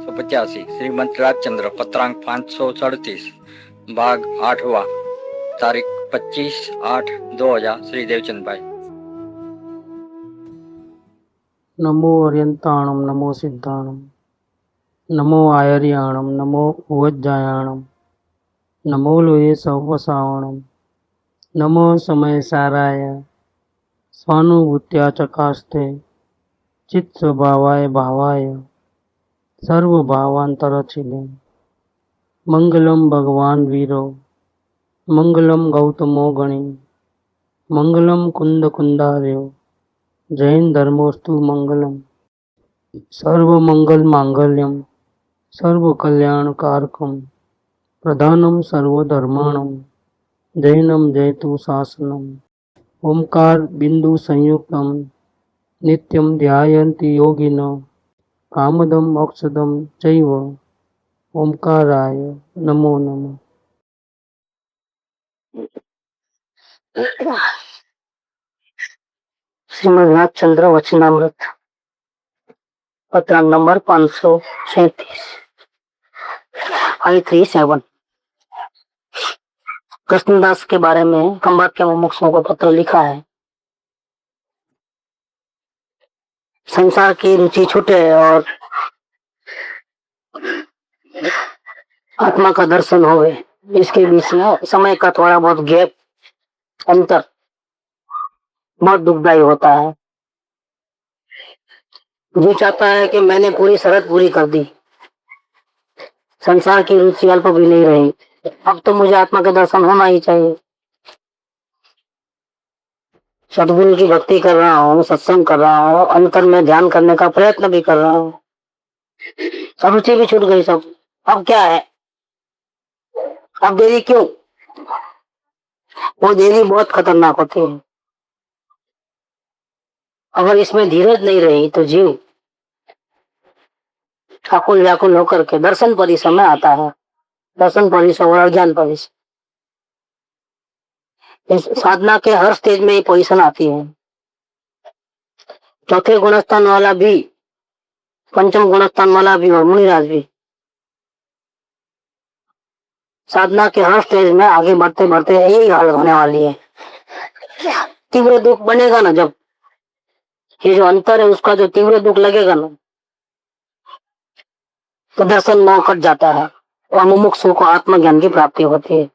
185 श्रीमंत राजचंद्र पत्रांक 537 भाग 8वां तारीख 25/8/2000 श्री देवचंद भाई। नमो अर्यंताणम नमो सिद्धाणम नमो आयर्याणम नमो उवज्जायाणम नमो लोये सवसावणम नमो समय साराय स्वानुभूत्या चकास्ते चित्त स्वभावाय भावाय सर्वभावांतरचिले मंगलम भगवान वीरो मंगलम गौतमो गणी मंगलम कुंद कुंदार्यो जैन धर्मोस्तु मंगलम सर्व मंगल मांगल्यम सर्व कल्याण कारकम प्रधानम सर्वधर्माणम जैनम जयतु शासनम ओंकार बिंदु संयुक्तम नित्यम ध्यायन्ति योगिनो कामदम मोक्षदम चैव ओंकाराय नमो नमः। श्रीमद् राजचंद्र वचनामृत पत्र नंबर 537 537। कृष्णदास के बारे में खंभात के मुमुक्षुओं को पत्र लिखा है। संसार की रुचि छूटे और आत्मा का दर्शन होवे, इसके बीच में समय का थोड़ा बहुत गैप अंतर बहुत दुखदायी होता है। जो चाहता है कि मैंने पूरी शरत पूरी कर दी, संसार की रुचि अल्प भी नहीं रही, अब तो मुझे आत्मा का दर्शन होना ही चाहिए। सदगुरु की भक्ति कर रहा हूँ, सत्संग कर रहा हूँ, अंतर में ध्यान करने का प्रयत्न भी कर रहा हूँ, सब रुचि भी छूट गई सब। अब क्या है, अब देरी क्यों? वो देरी बहुत खतरनाक होती है। अगर इसमें धीरज नहीं रही तो जीव आकुल व्याकुल होकर के दर्शन पर ही समय आता है, दर्शन पर ही और अज्ञान पर ही। इस साधना के हर स्टेज में ये पोजीशन आती है। चौथे गुणस्थान वाला भी, पंचम गुणस्थान वाला भी और मुनिराज भी साधना के हर स्टेज में आगे बढ़ते बढ़ते यही हालत होने वाली है। तीव्र दुख बनेगा ना, जब ये जो अंतर है उसका जो तीव्र दुख लगेगा ना, तो दर्शन मोह कट जाता है और मुमुक्षु को आत्मज्ञान की प्राप्ति होती है।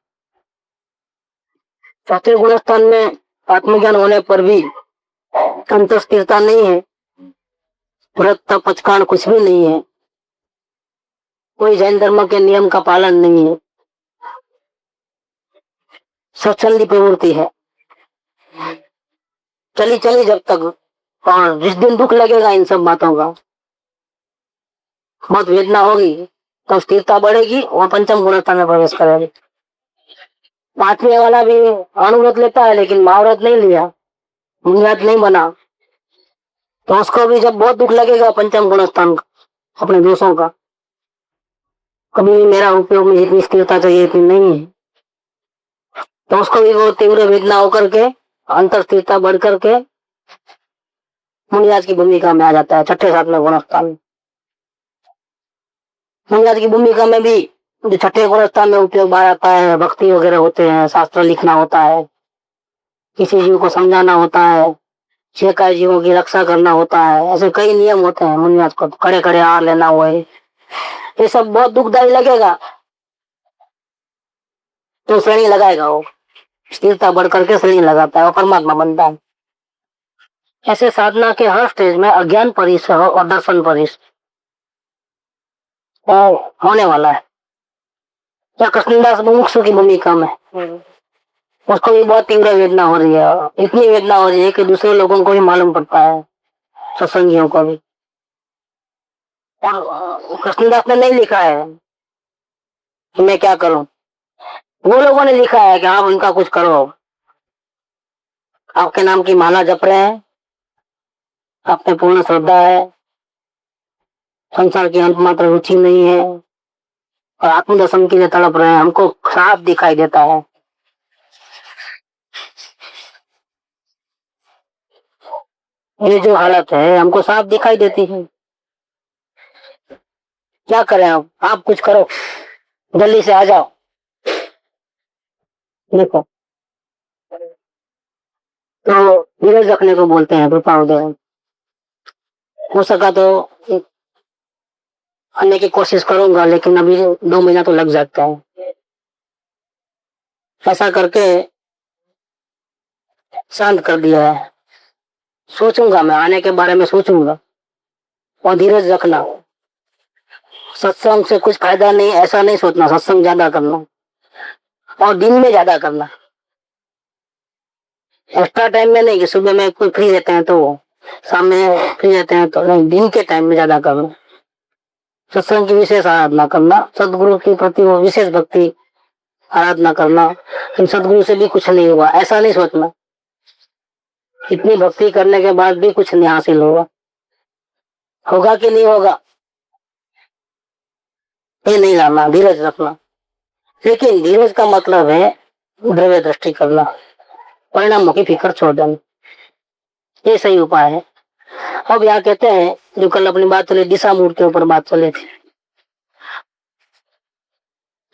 चौथे गुणस्थान में आत्मज्ञान होने पर भी अंतर स्थिरता नहीं है, व्रत पचकान कुछ भी नहीं है, कोई जैन धर्म के नियम का पालन नहीं है, स्वच्छंदी प्रवृत्ति है, चली चली जब तक। और जिस दिन दुख लगेगा इन सब बातों का, बहुत वेदना होगी, तो स्थिरता बढ़ेगी और पंचम गुणस्थान में प्रवेश करेगी। पांचवे वाला भी अनुव्रत लेता है लेकिन महाव्रत नहीं लिया, मुनिव्रत नहीं बना, तो उसको भी जब बहुत दुख लगेगा पंचम गुणस्थान का, अपने दोषों का, कभी भी मेरा उपयोग में इतनी स्थिरता चाहिए इतनी नहीं है, तो उसको भी वो तीव्र वेदना होकर के अंतर स्थिरता बढ़ करके मुनिराज की भूमिका में आ जाता है। छठे सातवें गुणस्थान में मुनिराज की भूमिका में भी जो छठे गुणस्थान में उपयोग आ जाता है, भक्ति वगैरह होते हैं, शास्त्र लिखना होता है, किसी जीव को समझाना होता है, छह जीवों की रक्षा करना होता है, ऐसे कई नियम होते हैं मुनिराज को, खड़े खड़े आहार लेना हुआ है, ये सब बहुत दुखदायी लगेगा तो श्रेणी लगाएगा, वो स्थिरता बढ़ करके श्रेणी लगाता है, वो परमात्मा बनता है। ऐसे साधना के हर स्टेज में अज्ञान परिस और दर्शन परिस होने वाला है। या कृष्णदास मुमुक्षु की भूमिका में उसको भी बहुत तीव्र वेदना हो रही है, इतनी वेदना हो रही है कि दूसरे लोगों को भी मालूम पड़ता है, सत्संगियों को भी। और कृष्णदास ने नहीं लिखा है कि मैं क्या करूं, वो लोगों ने लिखा है कि आप उनका कुछ करो, आपके नाम की माला जप रहे हैं, आप में पूर्ण श्रद्धा है, संसार की अंत मात्र रुचि नहीं है और आत्मदर्शन के लिए तड़प रहे हैं, हमको साफ दिखाई देता है। ये जो हालत है हमको साफ दिखाई देती है। क्या करें अब, आप कुछ करो, जल्दी से आ जाओ। देखो, तो धीरज रखने को बोलते हैं कृपाउदय। हो सका तो आने की कोशिश करूंगा, लेकिन अभी 2 महीना तो लग जाता है। ऐसा करके शांत कर दिया है। सोचूंगा, मैं आने के बारे में सोचूंगा। और धीरज रखना, सत्संग से कुछ फायदा नहीं, ऐसा नहीं सोचना। सत्संग ज्यादा करना और दिन में ज्यादा करना, एक्स्ट्रा टाइम में नहीं कि सुबह में कोई फ्री रहते हैं तो शाम में फ्री रहते हैं तो नहीं, दिन के टाइम में ज्यादा करना। सत्संग की विशेष आराधना करना, सदगुरु के प्रति वो विशेष भक्ति आराधना करना। इन सदगुरु से भी कुछ नहीं हुआ, ऐसा नहीं सोचना। इतनी भक्ति करने के बाद भी कुछ नहीं हासिल होगा, होगा कि नहीं होगा ये नहीं लाना, धीरज रखना। लेकिन धीरज का मतलब है द्रव्य दृष्टि करना, परिणामों की फिक्र छोड़ देना, ये सही उपाय है। अब यहाँ कहते हैं, जो कल अपनी बात चली दिशा मूड के ऊपर बात चली थी,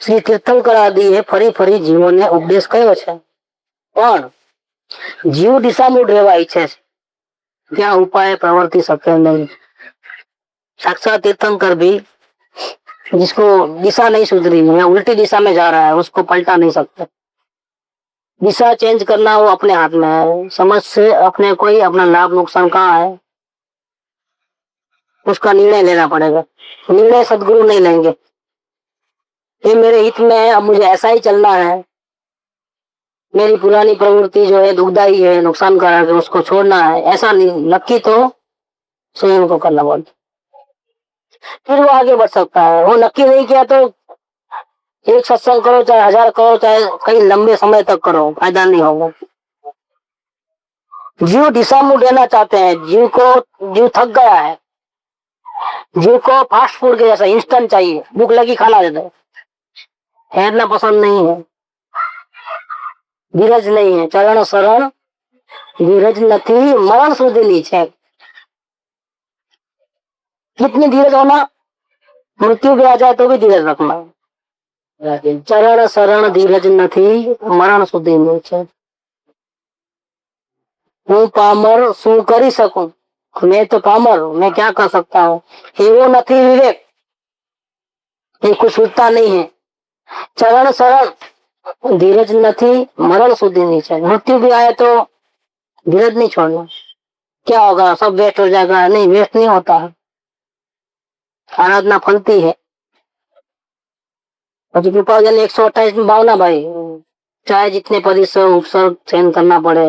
श्री तीर्थंकर आदि है फरी फरी जीवों ने उपदेश कयो છે, પણ जीव दिशा मूड રહેવા ઈચ્છે છે ત્યાં उपाय प्रवर्ति શકે नहीं। साक्षात तीर्थंकर भी जिसको दिशा नहीं सुधरी है, उल्टी दिशा में जा रहा है, उसको पलटा नहीं सकते। दिशा चेंज करना वो अपने हाथ में है। समझ से अपने कोई अपना लाभ नुकसान कहाँ है उसका निर्णय लेना पड़ेगा। निर्णय सदगुरु नहीं लेंगे, ये मेरे हित में है, अब मुझे ऐसा ही चलना है, मेरी पुरानी प्रवृत्ति जो है दुखदाई है, नुकसानकारक है, उसको छोड़ना है, ऐसा नहीं। नक्की तो स्वयं को करना पड़ता, फिर वो आगे बढ़ सकता है। वो नक्की नहीं किया तो एक सत्संग करो, चाहे 1000 करो, चाहे कई लंबे समय तक करो, फायदा नहीं होगा। जीव दिशा में लेना चाहते हैं, जीव थक गया है, जीव को फास्ट फूड के जैसा इंस्टेंट चाहिए, भूख लगी खाना दे दो, ठहरना पसंद नहीं है, धीरज नहीं है। चरण शरण धीरज नहीं, मरण सुधी नीचे। कितनी धीरज होना, मृत्यु भी आ जाए तो भी धीरज रखना। चरण शरण धीरज नहीं, मरण सुधी नीचे। हूँ पामर शू करी सकूं, मैं तो पामर, मैं क्या कर सकता हूँ। एवो नहीं विवेक, ये कुछ सूझता नहीं है। चरण शरण धीरज नहीं, मरण सुधी नीचे। मृत्यु भी आए तो धीरज नहीं छोड़ना। क्या होगा, सब वेस्ट हो जाएगा, नहीं, वेस्ट नहीं होता है, आराधना फलती है। પછી कृपाजन 128 में भावना भाई, चाहे जितने परिश्रम उपसर्ग सहन करना पड़े,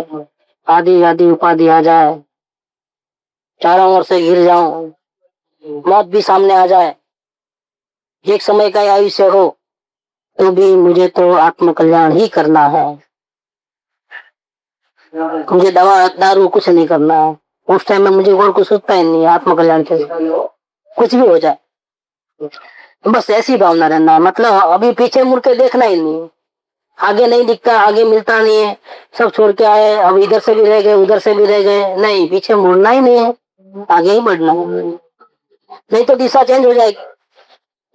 आदि आदि उपाधि आ जाए, चारों ओर से घिर जाऊं, मौत भी सामने आ जाए, एक समय का आयुष्य हो, तो भी मुझे तो आत्म कल्याण ही करना है। मुझे दवा दारू कुछ नहीं करना है, उस टाइम में मुझे और कुछ सोचता ही नहीं, आत्म कल्याण के कुछ भी हो जाए, बस ऐसी भावना रहना है। मतलब अभी पीछे मुड़ के देखना ही नहीं, आगे नहीं दिखता, आगे मिलता नहीं है, सब छोड़ के आए, अब इधर से भी रह गए, उधर से भी रह गए, नहीं, पीछे मुड़ना ही नहीं है, आगे ही बढ़ना है। नहीं तो दिशा चेंज हो जाएगी,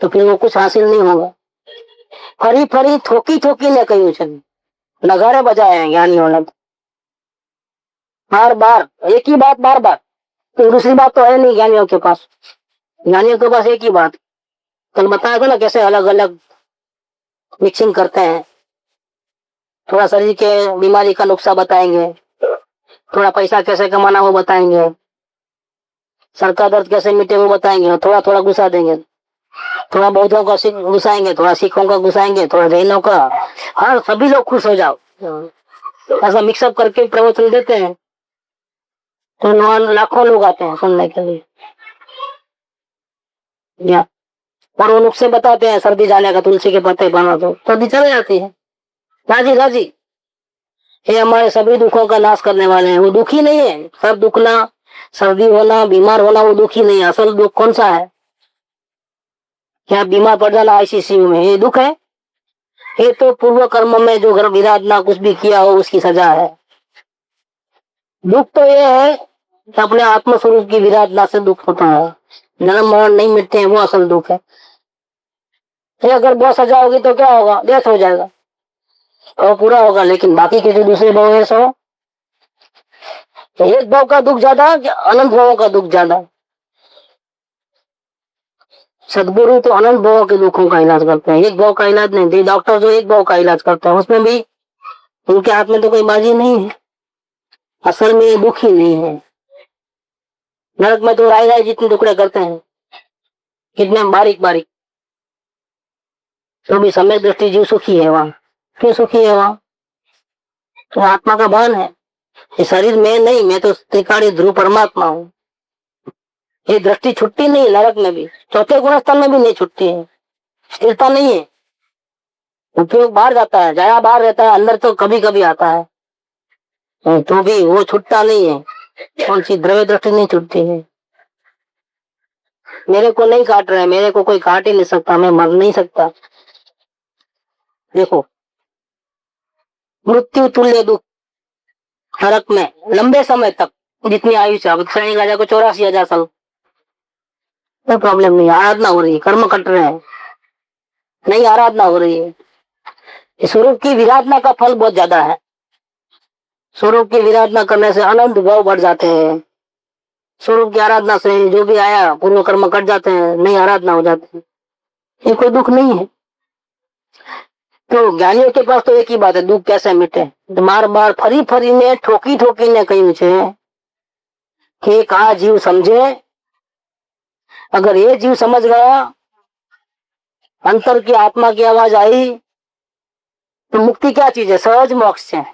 तो फिर वो कुछ हासिल नहीं होगा। फरी फरी थोकी थोकी ने કહ્યું છે, नगारे बजाए हैं ज्ञानियों ने, बार बार एक ही बात, बार बार, तो दूसरी बात तो है नहीं ज्ञानियों के पास। ज्ञानियों के पास एक ही बात, कल बताया था ना कैसे अलग अलग मिक्सिंग करते हैं। थोड़ा शरीर के बीमारी का नुस्खा बताएंगे, थोड़ा पैसा कैसे कमाना वो बताएंगे, सर का दर्द कैसे मिटे वो बताएंगे, थोड़ा थोड़ा घुसा देंगे, थोड़ा बौद्धों का घुसाएंगे, थोड़ा सिखों का घुसाएंगे, थोड़ा जैनों का, हर सभी लोग खुश हो जाओ, ऐसा मिक्सअप करके प्रवचन देते हैं, तो लाखों लोग आते हैं सुनने के लिए। और वो नुस्खे बताते हैं, सर्दी जाने का तुलसी के पत्ते बना दो, सर्दी चले जाती है, राजी राजी। ये हमारे सभी दुखों का नाश करने वाले हैं। वो दुखी नहीं है, सब दुखना, सर्दी होना, बीमार होना, वो दुखी नहीं है। असल दुख कौन सा है, क्या बीमार पड़ जाना आईसीयू में, ये दुख है? ये तो पूर्व कर्म में जो घर विराधना कुछ भी किया हो उसकी सजा है। दुख तो ये है कि अपने आत्म स्वरूप की विराधना से दुख होता है, जन्म मरण नहीं मिटते हैं, वो असल दुख है। फिर अगर बहुत सजा होगी तो क्या होगा, डेथ हो जाएगा और पूरा होगा, लेकिन बाकी के जो दूसरे भाव है सो एक भाव का दुख ज्यादा कि अनंत भावों का दुख ज्यादा। सदगुरु तो अनंत भाव के दुखों का इलाज करते हैं, एक भाव का इलाज नहीं। डॉक्टर जो एक भाव का इलाज करते हैं उसमें भी उनके हाथ में तो कोई बाजी नहीं है, असल में ये दुख ही नहीं है। नरक में तो राय राय जितने टुकड़े करते हैं, कितने बारीक बारीक, तो भी सम्यक दृष्टि जीव सुखी है वहां। क्यों सुखी है वहां? तो आत्मा का भान है, ये शरीर में नहीं, मैं तो त्रिकाली ध्रुव परमात्मा हूँ। ये दृष्टि छुट्टी नहीं, नरक में भी, चौथे गुणस्थल में भी नहीं छुट्टी है, स्थिरता नहीं है। उपयोग बाहर जाता है, जाया बाहर रहता है, अंदर तो कभी कभी आता है, तो भी वो छुट्टा नहीं है। कौन सी द्रव्य दृष्टि नहीं छुटती है। मेरे को नहीं काट रहे, मेरे को कोई काट ही नहीं सकता, मैं मर नहीं सकता। देखो, मृत्यु तुल्य दुख नरक में लंबे समय तक, जितनी आयुष्य, अब श्रेणी राजा को 84,000 साल, कोई प्रॉब्लम नहीं। आराधना हो रही है, कर्म कट रहे हैं, नहीं आराधना हो रही है। स्वरूप की विराधना का फल बहुत ज्यादा है। स्वरूप की विराधना करने से अनंत भाव बढ़ जाते हैं। स्वरूप की आराधना से जो भी आया पूर्व कर्म कट जाते हैं, नहीं आराधना हो जाती है, ये कोई दुख नहीं है। तो ज्ञानियों के पास तो एक ही बात है, दुख कैसे मिटे। तो बार बार फरी फरी ने ठोकी ठोकी ने કહ્યું છે कि एक आ जीव समझे, अगर ये जीव समझ गया, अंतर की आत्मा की आवाज आई, तो मुक्ति क्या चीज है, सहज मोक्ष है।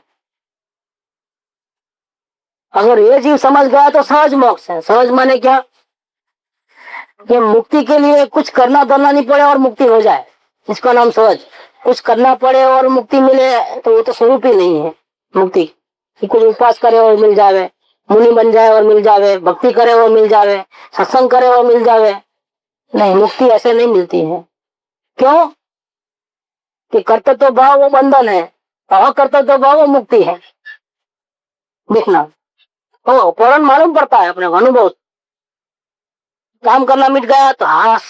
अगर ये जीव समझ गया तो सहज मोक्ष है। सहज माने क्या, कि मुक्ति के लिए कुछ करना धरना नहीं पड़े और मुक्ति हो जाए, इसका नाम सहज। कुछ करना पड़े और मुक्ति मिले तो वो तो स्वरूप ही नहीं है मुक्ति। कि कुछ उपवास करे और मिल जावे, मुनि बन जाए और मिल जावे, भक्ति करे और मिल जावे, सत्संग करे और मिल जावे, नहीं, मुक्ति ऐसे नहीं मिलती है। क्यों? कि कर्तव्य भाव वो बंधन है, अकर्तव्य भाव वो मुक्ति है। देखना, ओ फौरन मालूम पड़ता है अपने को, अनुभव। काम करना मिट गया तो हास,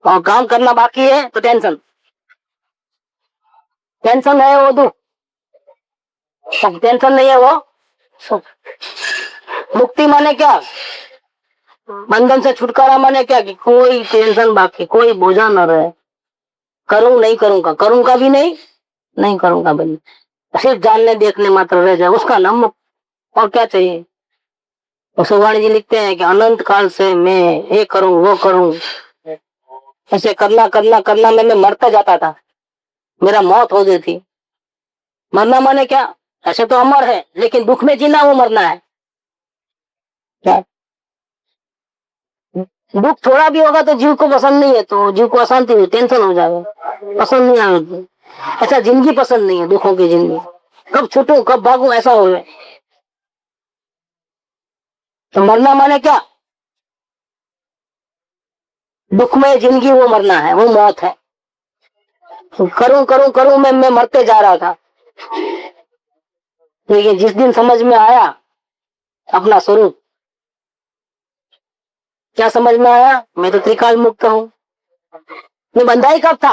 और काम करना बाकी है तो टेंशन। टेंशन है वो दुख, टेंशन नहीं है वो सुख। मुक्ति माने क्या, बंधन से छुटकारा माने क्या, कि कोई टेंशन बाकी, कोई बोझा न रहे। करूं नहीं करूंगा, करूंगा भी नहीं, नहीं करूंगा भी, सिर्फ जानने देखने मात्र रह जाए, उसका नाम मुक्त। और क्या चाहिए। तो सुवाणी जी लिखते हैं कि अनंत काल से मैं ये करूं वो करूं, ऐसे करना करना करना मैं मरता जाता था, मेरा मौत हो गई थी। मरना माने क्या, ऐसे तो अमर है, लेकिन दुख में जीना वो मरना है। क्या दुख थोड़ा भी होगा तो जीव को पसंद नहीं है, तो जीव को अशांति हुई, टेंशन हो जाएगा, पसंद नहीं आएगी। ऐसा जिंदगी पसंद नहीं है, दुखों की जिंदगी, कब छूटू कब भागू ऐसा हो। तो मरना माने क्या, दुख में जिंदगी वो मरना है, वो मौत है। तो करूं करूं करूं मैं मरते जा रहा था, लेकिन जिस दिन समझ में आया अपना स्वरूप, क्या समझ में आया, मैं तो त्रिकाल मुक्त हूँ। मैं बंधा ही कब था,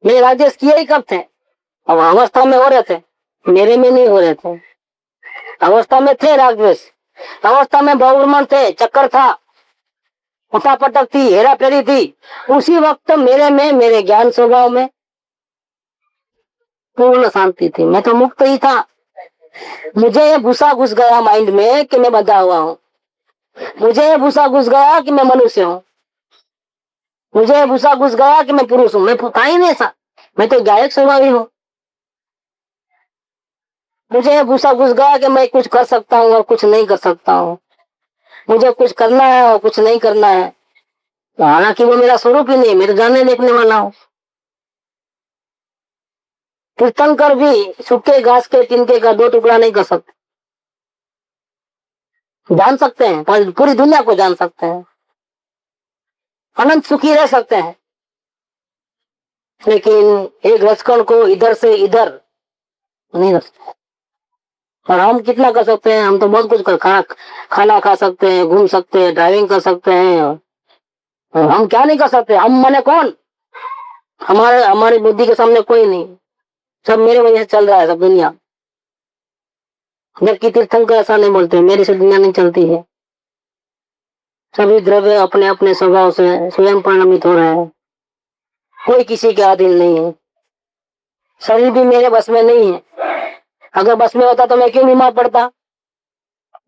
मेरे राजेश किए ही कब थे। अब अवस्था में हो रहे थे, मेरे में नहीं हो रहे थे। अवस्था में थे राजवेश, अवस्था में बहुमन थे, चक्कर था, उठा पटक थी, हेरा फेरी थी। उसी वक्त मेरे में, मेरे ज्ञान स्वभाव में पूर्ण शांति थी, मैं तो मुक्त ही था। मुझे ये भूसा घुस गया माइंड में कि मैं बंधा हुआ हूँ, मुझे ये भूसा घुस गया कि मैं मनुष्य हूँ, मुझे ये भूसा घुस गया कि मैं पुरुष हूँ। मैं था ही नहीं ऐसा, मैं तो गायक स्वभावी हूँ। मुझे ये भूसा घुस गया कि मैं कुछ कर सकता हूँ और कुछ नहीं कर सकता हूँ, मुझे कुछ करना है और कुछ नहीं करना है। तो हालांकि वो मेरा स्वरूप ही नहीं, मैं तो जानने देखने वाला हूँ। कीर्तन कर भी सूखे घास के तिनके का 2 टुकड़ा नहीं कर सकते। जान सकते हैं, पूरी दुनिया को जान सकते हैं, अनंत सुखी रह सकते हैं, लेकिन एक रचकण को इधर से इधर नहीं रख सकते। और हम कितना कर सकते हैं? हम तो बहुत कुछ खाना खा सकते हैं, घूम सकते हैं, ड्राइविंग कर सकते हैं। और हम क्या नहीं कर सकते? हम माने कौन? हमारी बुद्धि के सामने कोई नहीं। सब मेरे वजह से चल रहा है, सब दुनिया। जबकि तीर्थंकर ऐसा नहीं बोलते, मेरी से दुनिया नहीं चलती है। सभी द्रव्य अपने अपने स्वभाव से स्वयं परिणमित हो रहे हैं, कोई किसी के अधीन नहीं है। शरीर भी मेरे बस में नहीं है। अगर बस में होता तो मैं क्यों बीमार पड़ता?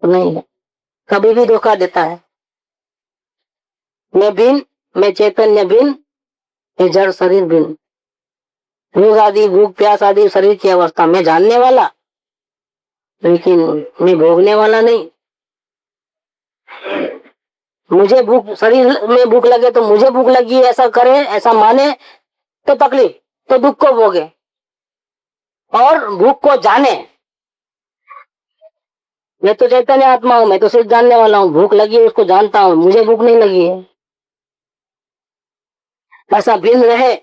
नहीं है, कभी भी धोखा देता है। मैं बिन, मैं चैतन्य बिन, ये जड़ शरीर बिन। रोग आदि, भूख प्यास आदि शरीर की अवस्था मैं जानने वाला, लेकिन मैं भोगने वाला नहीं। मुझे भूख, शरीर में भूख लगे तो मुझे भूख लगी ऐसा करे, ऐसा माने तो तकलीफ, तो दुख को भोगे। और भूख को जाने, मैं तो चैतन्य आत्मा हूं, मैं तो सिर्फ जानने वाला हूँ। भूख लगी है उसको जानता हूँ, मुझे भूख नहीं लगी है। ऐसा भिन्न रहे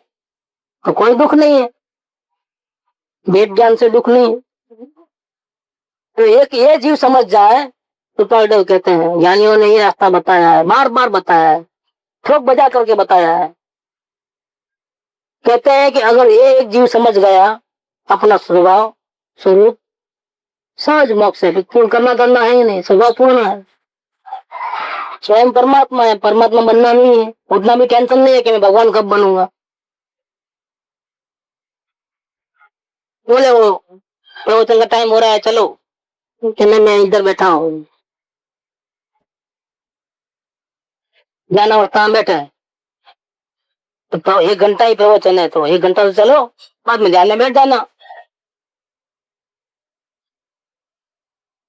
तो कोई दुख नहीं है, वेद ज्ञान से दुख नहीं है। तो एक ये जीव समझ जाए तो टॉयडेव कहते हैं, ज्ञानियों ने ये रास्ता बताया है, बार बार बताया है, ठोक बजा करके बताया है। कहते हैं कि अगर ये एक जीव समझ गया अपना स्वभाव स्वरूप, सहज मोक्ष है, पूर्ण करना करना है ही नहीं, स्वभाव पूर्ण है, स्वयं परमात्मा है, परमात्मा बनना नहीं है। उतना भी टेंशन नहीं है कि मैं भगवान कब बनूंगा। बोले वो प्रवचन का टाइम हो रहा है, चलो, कहने मैं इधर बैठा हूँ, जाना और कहाँ बैठा है, तो 1 घंटा ही प्रवचन है, तो 1 घंटा तो चलो, बाद में ध्यान में बैठ जाना,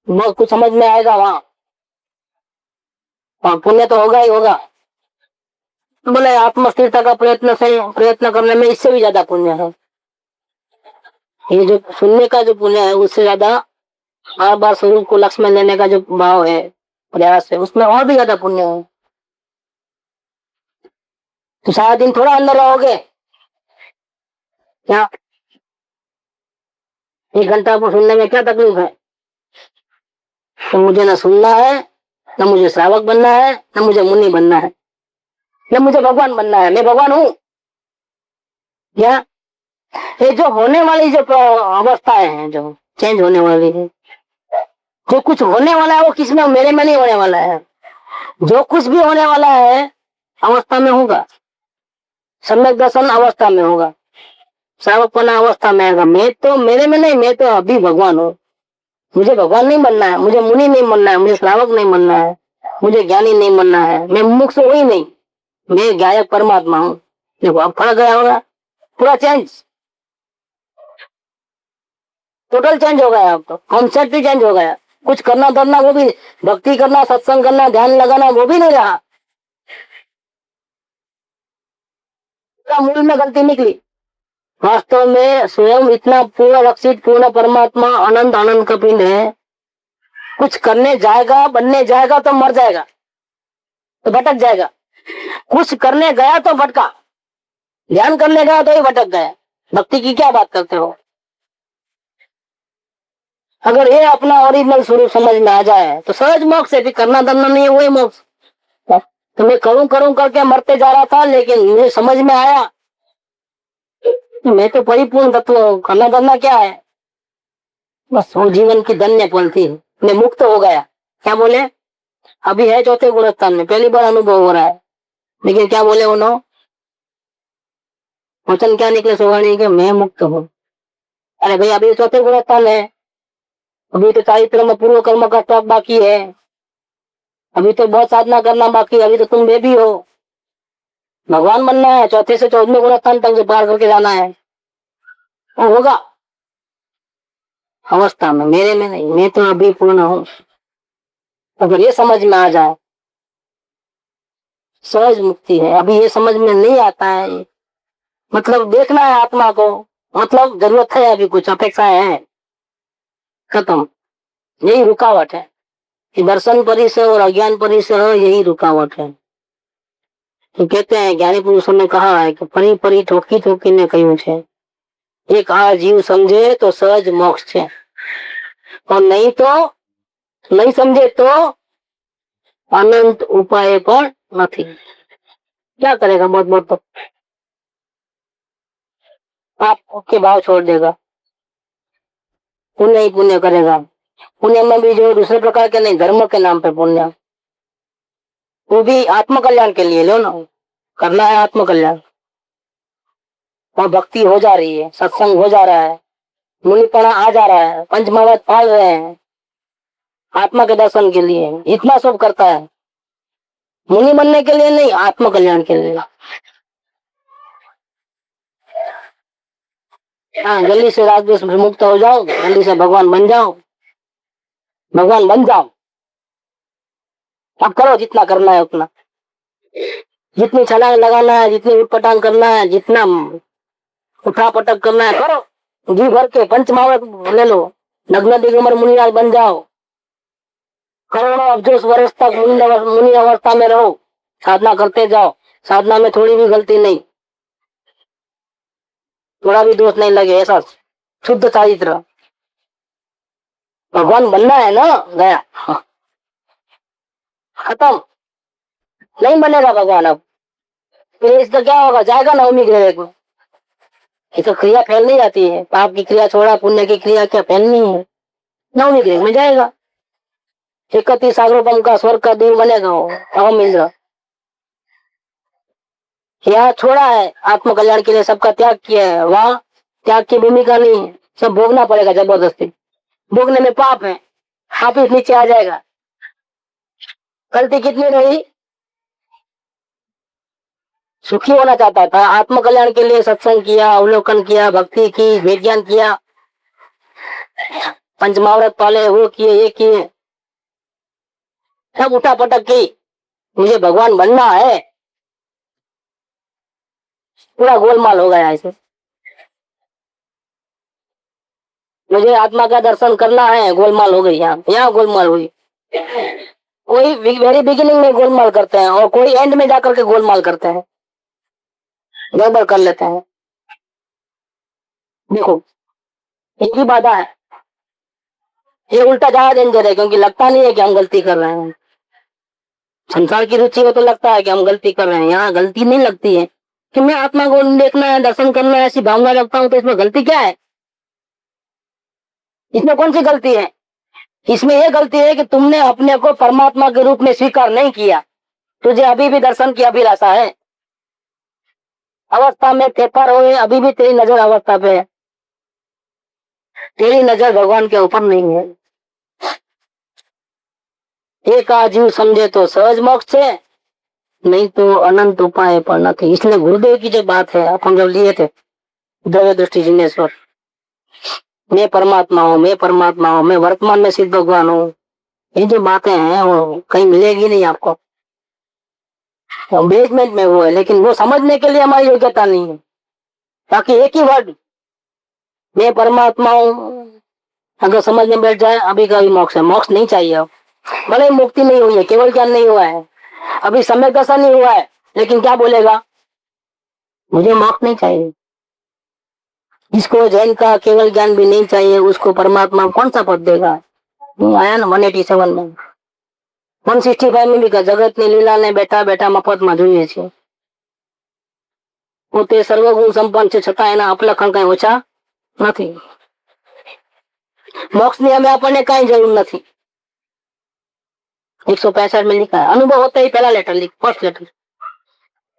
बहुत कुछ समझ में आएगा वहां, और पुण्य तो होगा ही होगा। बोले आत्म स्थिरता का प्रयत्न करने में इससे भी ज्यादा पुण्य है। ये जो सुनने का जो पुण्य है उससे ज्यादा बार बार स्वरूप को लक्ष्य में लेने का जो भाव है, प्रयास है, उसमें और भी ज्यादा पुण्य है। तो सारा दिन थोड़ा अंदर रहोगे क्या? 1 घंटा को सुनने में क्या तकलीफ है? तो मुझे न सुनना है, न मुझे श्रावक बनना है, न मुझे मुनि बनना है, न मुझे भगवान बनना है। मैं भगवान हूँ क्या? ये जो होने वाली जो अवस्थाएं हैं, जो चेंज होने वाली है, जो कुछ होने वाला है वो किसमें? मेरे में नहीं होने वाला है। जो कुछ भी होने वाला है अवस्था में होगा, सम्यक दर्शन अवस्था में होगा, श्रावकपना अवस्था में आएगा। मैं तो मेरे में नहीं, मैं तो अभी भगवान हूँ। मुझे भगवान नहीं बनना है, मुझे मुनि नहीं बनना है, मुझे श्रावक नहीं बनना है, मुझे ज्ञानी नहीं बनना है, मैं मुमुक्ष हूँ ही नहीं, मैं गायक परमात्मा हूँ। देखो अब फर्क गया होगा, पूरा चेंज, टोटल चेंज हो गया। अब तो कॉन्सेप्ट ही चेंज हो गया। कुछ करना धरना वो भी, भक्ति करना, सत्संग करना, ध्यान लगाना वो भी नहीं रहा, मूल में गलती निकली। वास्तव में स्वयं इतना पूर्ण रक्षित पूर्ण परमात्मा आनंद आनंद का पिंड है। कुछ करने जाएगा, बनने जाएगा तो मर जाएगा, तो भटक जाएगा। कुछ करने गया तो भटका, ध्यान करने गया तो ही भटक गया। भक्ति की क्या बात करते हो? अगर ये अपना ओरिजिनल स्वरूप समझ में आ जाए तो सहज मोक्ष है, फिर करना धरना नहीं है, वही मोक्ष। तो मैं करूं करूं करके मरते जा रहा था, लेकिन मुझे समझ में आया मैं तो परिपूर्ण तत्व हूं, करना धरना क्या है? बस वो जीवन की धन्य पल थी, मैं मुक्त हो गया। क्या बोले? अभी है चौथे गुणस्थान में, पहली बार अनुभव हो रहा है, लेकिन क्या बोले उन्होंने? वचन क्या निकले सोवाणी के? मैं मुक्त हूँ। अरे भाई अभी चौथे गुणस्थान है, अभी तो चारित्र में पूर्व कर्म का स्टॉक बाकी है, अभी तो बहुत साधना करना बाकी है, अभी तो तुम बेबी हो, भगवान बनना है, चौथे से 14वें गुणस्थान तक से पार करके जाना है। और होगा अवस्था में, मेरे में नहीं, मैं तो अभी पूर्ण हूँ। अगर ये समझ में आ जाए सहज मुक्ति है। अभी ये समझ में नहीं आता है, मतलब देखना है आत्मा को, मतलब जरूरत है, अभी कुछ अपेक्षाएं हैं, खत्म। यही रुकावट है कि दर्शन परिसर और अज्ञान परिसर, यही रुकावट है। तो कहते हैं ज्ञानी पुरुषों ने कहा है कि परी परी ठोकी ठोकी ने કહ્યું છે, एक आ जीव समझे तो सहज मोक्ष है। और नहीं तो नहीं समझे तो अनंत उपाय पर नहीं। क्या करेगा बहुत बहुत तो आपके भाव छोड़ देगा, पुण्य ही पुण्य करेगा। पुण्य में भी जो दूसरे प्रकार के नहीं, धर्म के नाम पे पुण्य, वो भी आत्म कल्याण के लिए लो ना, करना है आत्म कल्याण। और भक्ति हो जा रही है, सत्संग हो जा रहा है, मुनिपना आ जा रहा है, पंचमहावत पाल रहे हैं आत्मा के दर्शन के लिए, इतना सब करता है। मुनि बनने के लिए नहीं, आत्म कल्याण के लिए। हाँ, जल्दी से राग द्वेष से मुक्त हो जाओ, जल्दी से भगवान बन जाओ, भगवान बन जाओ। अब करो जितना करना है उतना, जितनी छलांग लगाना है, जितनी उटपटांग करना है, जितना उठा पटक करना है करो, जी भर के पंचमहावत ले लो, नग्न दिगंबर मुनिराज बन जाओ, करोड़ों अफजोस वर्ष तक मुनि अवस्था में रहो, साधना करते जाओ। साधना में थोड़ी भी गलती नहीं, थोड़ा भी दोष नहीं लगे, ऐसा शुद्ध चरित्र। भगवान बनना है ना, गया खत्म, नहीं बनेगा भगवान अब। फिर इसका क्या होगा, जाएगा नवमी ग्रह को। ये तो क्रिया फैल नहीं जाती है, पाप की क्रिया छोड़ा पुण्य की क्रिया क्या फैलनी है, नवमी ग्रह में जाएगा। 31 सागरोपम का स्वर्ग का दूर बनेगा वो अवम इंद्र। यहाँ छोड़ा है आत्म कल्याण के लिए, सबका त्याग किया है, वहां त्याग की भूमिका नहीं है, सब भोगना पड़ेगा जबरदस्ती। भोगने में पाप है, आप इस नीचे आ जाएगा। गलती कितनी रही, सुखी होना चाहता था, आत्म कल्याण के लिए सत्संग किया, अवलोकन किया, भक्ति की, विज्ञान किया, पंचमहाव्रत पाले, वो किए ये किए, सब उठा पटक की, मुझे भगवान बनना है, पूरा गोलमाल हो गया ऐसे। मुझे आत्मा का दर्शन करना है, गोलमाल हो गई, यहाँ गोलमाल हुई। कोई वेरी बिगिनिंग में गोलमाल करते हैं और कोई एंड में जाकर के गोलमाल करते हैं, गड़बड़ कर लेते हैं। देखो इनकी बाधा है, ये उल्टा ज्यादा डेंजर है, क्योंकि लगता नहीं है कि हम गलती कर रहे हैं। संसार की रुचि हो तो लगता है कि हम गलती कर रहे हैं, यहाँ गलती नहीं लगती है कि मैं आत्मा को देखना है, दर्शन करना है, ऐसी भावना रखता हूँ, तो इसमें गलती क्या है, इसमें कौन सी गलती है। इसमें यह गलती है कि तुमने अपने को परमात्मा के रूप में स्वीकार नहीं किया, तुझे अभी भी दर्शन की अभिलाषा है, अवस्था में फेरफार हुए, अभी भी तेरी नजर अवस्था पे है, तेरी नजर भगवान के ऊपर नहीं है। एक आजीव समझे तो सहज मोक्ष है, नहीं तो अनंत उपाय पर नहीं। इसलिए गुरुदेव की जो बात है, आप हम जब लिए थे द्रव्य दृष्टि जिनेश्वर, मैं परमात्मा हूँ, मैं परमात्मा हूँ, मैं वर्तमान में सिद्ध भगवान हूँ, ये जो बातें हैं वो कहीं मिलेगी नहीं आपको, बेसमेंट में वो है, लेकिन वो समझने के लिए हमारी योग्यता नहीं है। बाकी एक ही वर्ड मैं परमात्मा हूँ अगर समझ में बैठ जाए, अभी का भी मोक्ष है। मोक्ष नहीं चाहिए अब, भले मुक्ति नहीं हुई है, केवल ज्ञान नहीं हुआ है, अभी सम्यक दर्शन नहीं हुआ है, लेकिन क्या बोलेगा, मुझे मोक्ष नहीं चाहिए। जिसको जैन का केवल ज्ञान भी नहीं चाहिए, उसको परमात्मा कौन सा पद देगा। आया ना 187 में, 165 में भी कहा, जगत ની લીલા ને બેઠા બેઠા મફતમાં જોઈએ છે, પોતે સર્વગુણ સંપન્ન છે, છતાં એના અપલખણ કઈ ઓછા નથી। મોક્ષની અમે આપણને કઈ જરૂર નથી। 165 में लिखा है, अनुभव होता ही पहला लेटर लिख, फर्स्ट लेटर,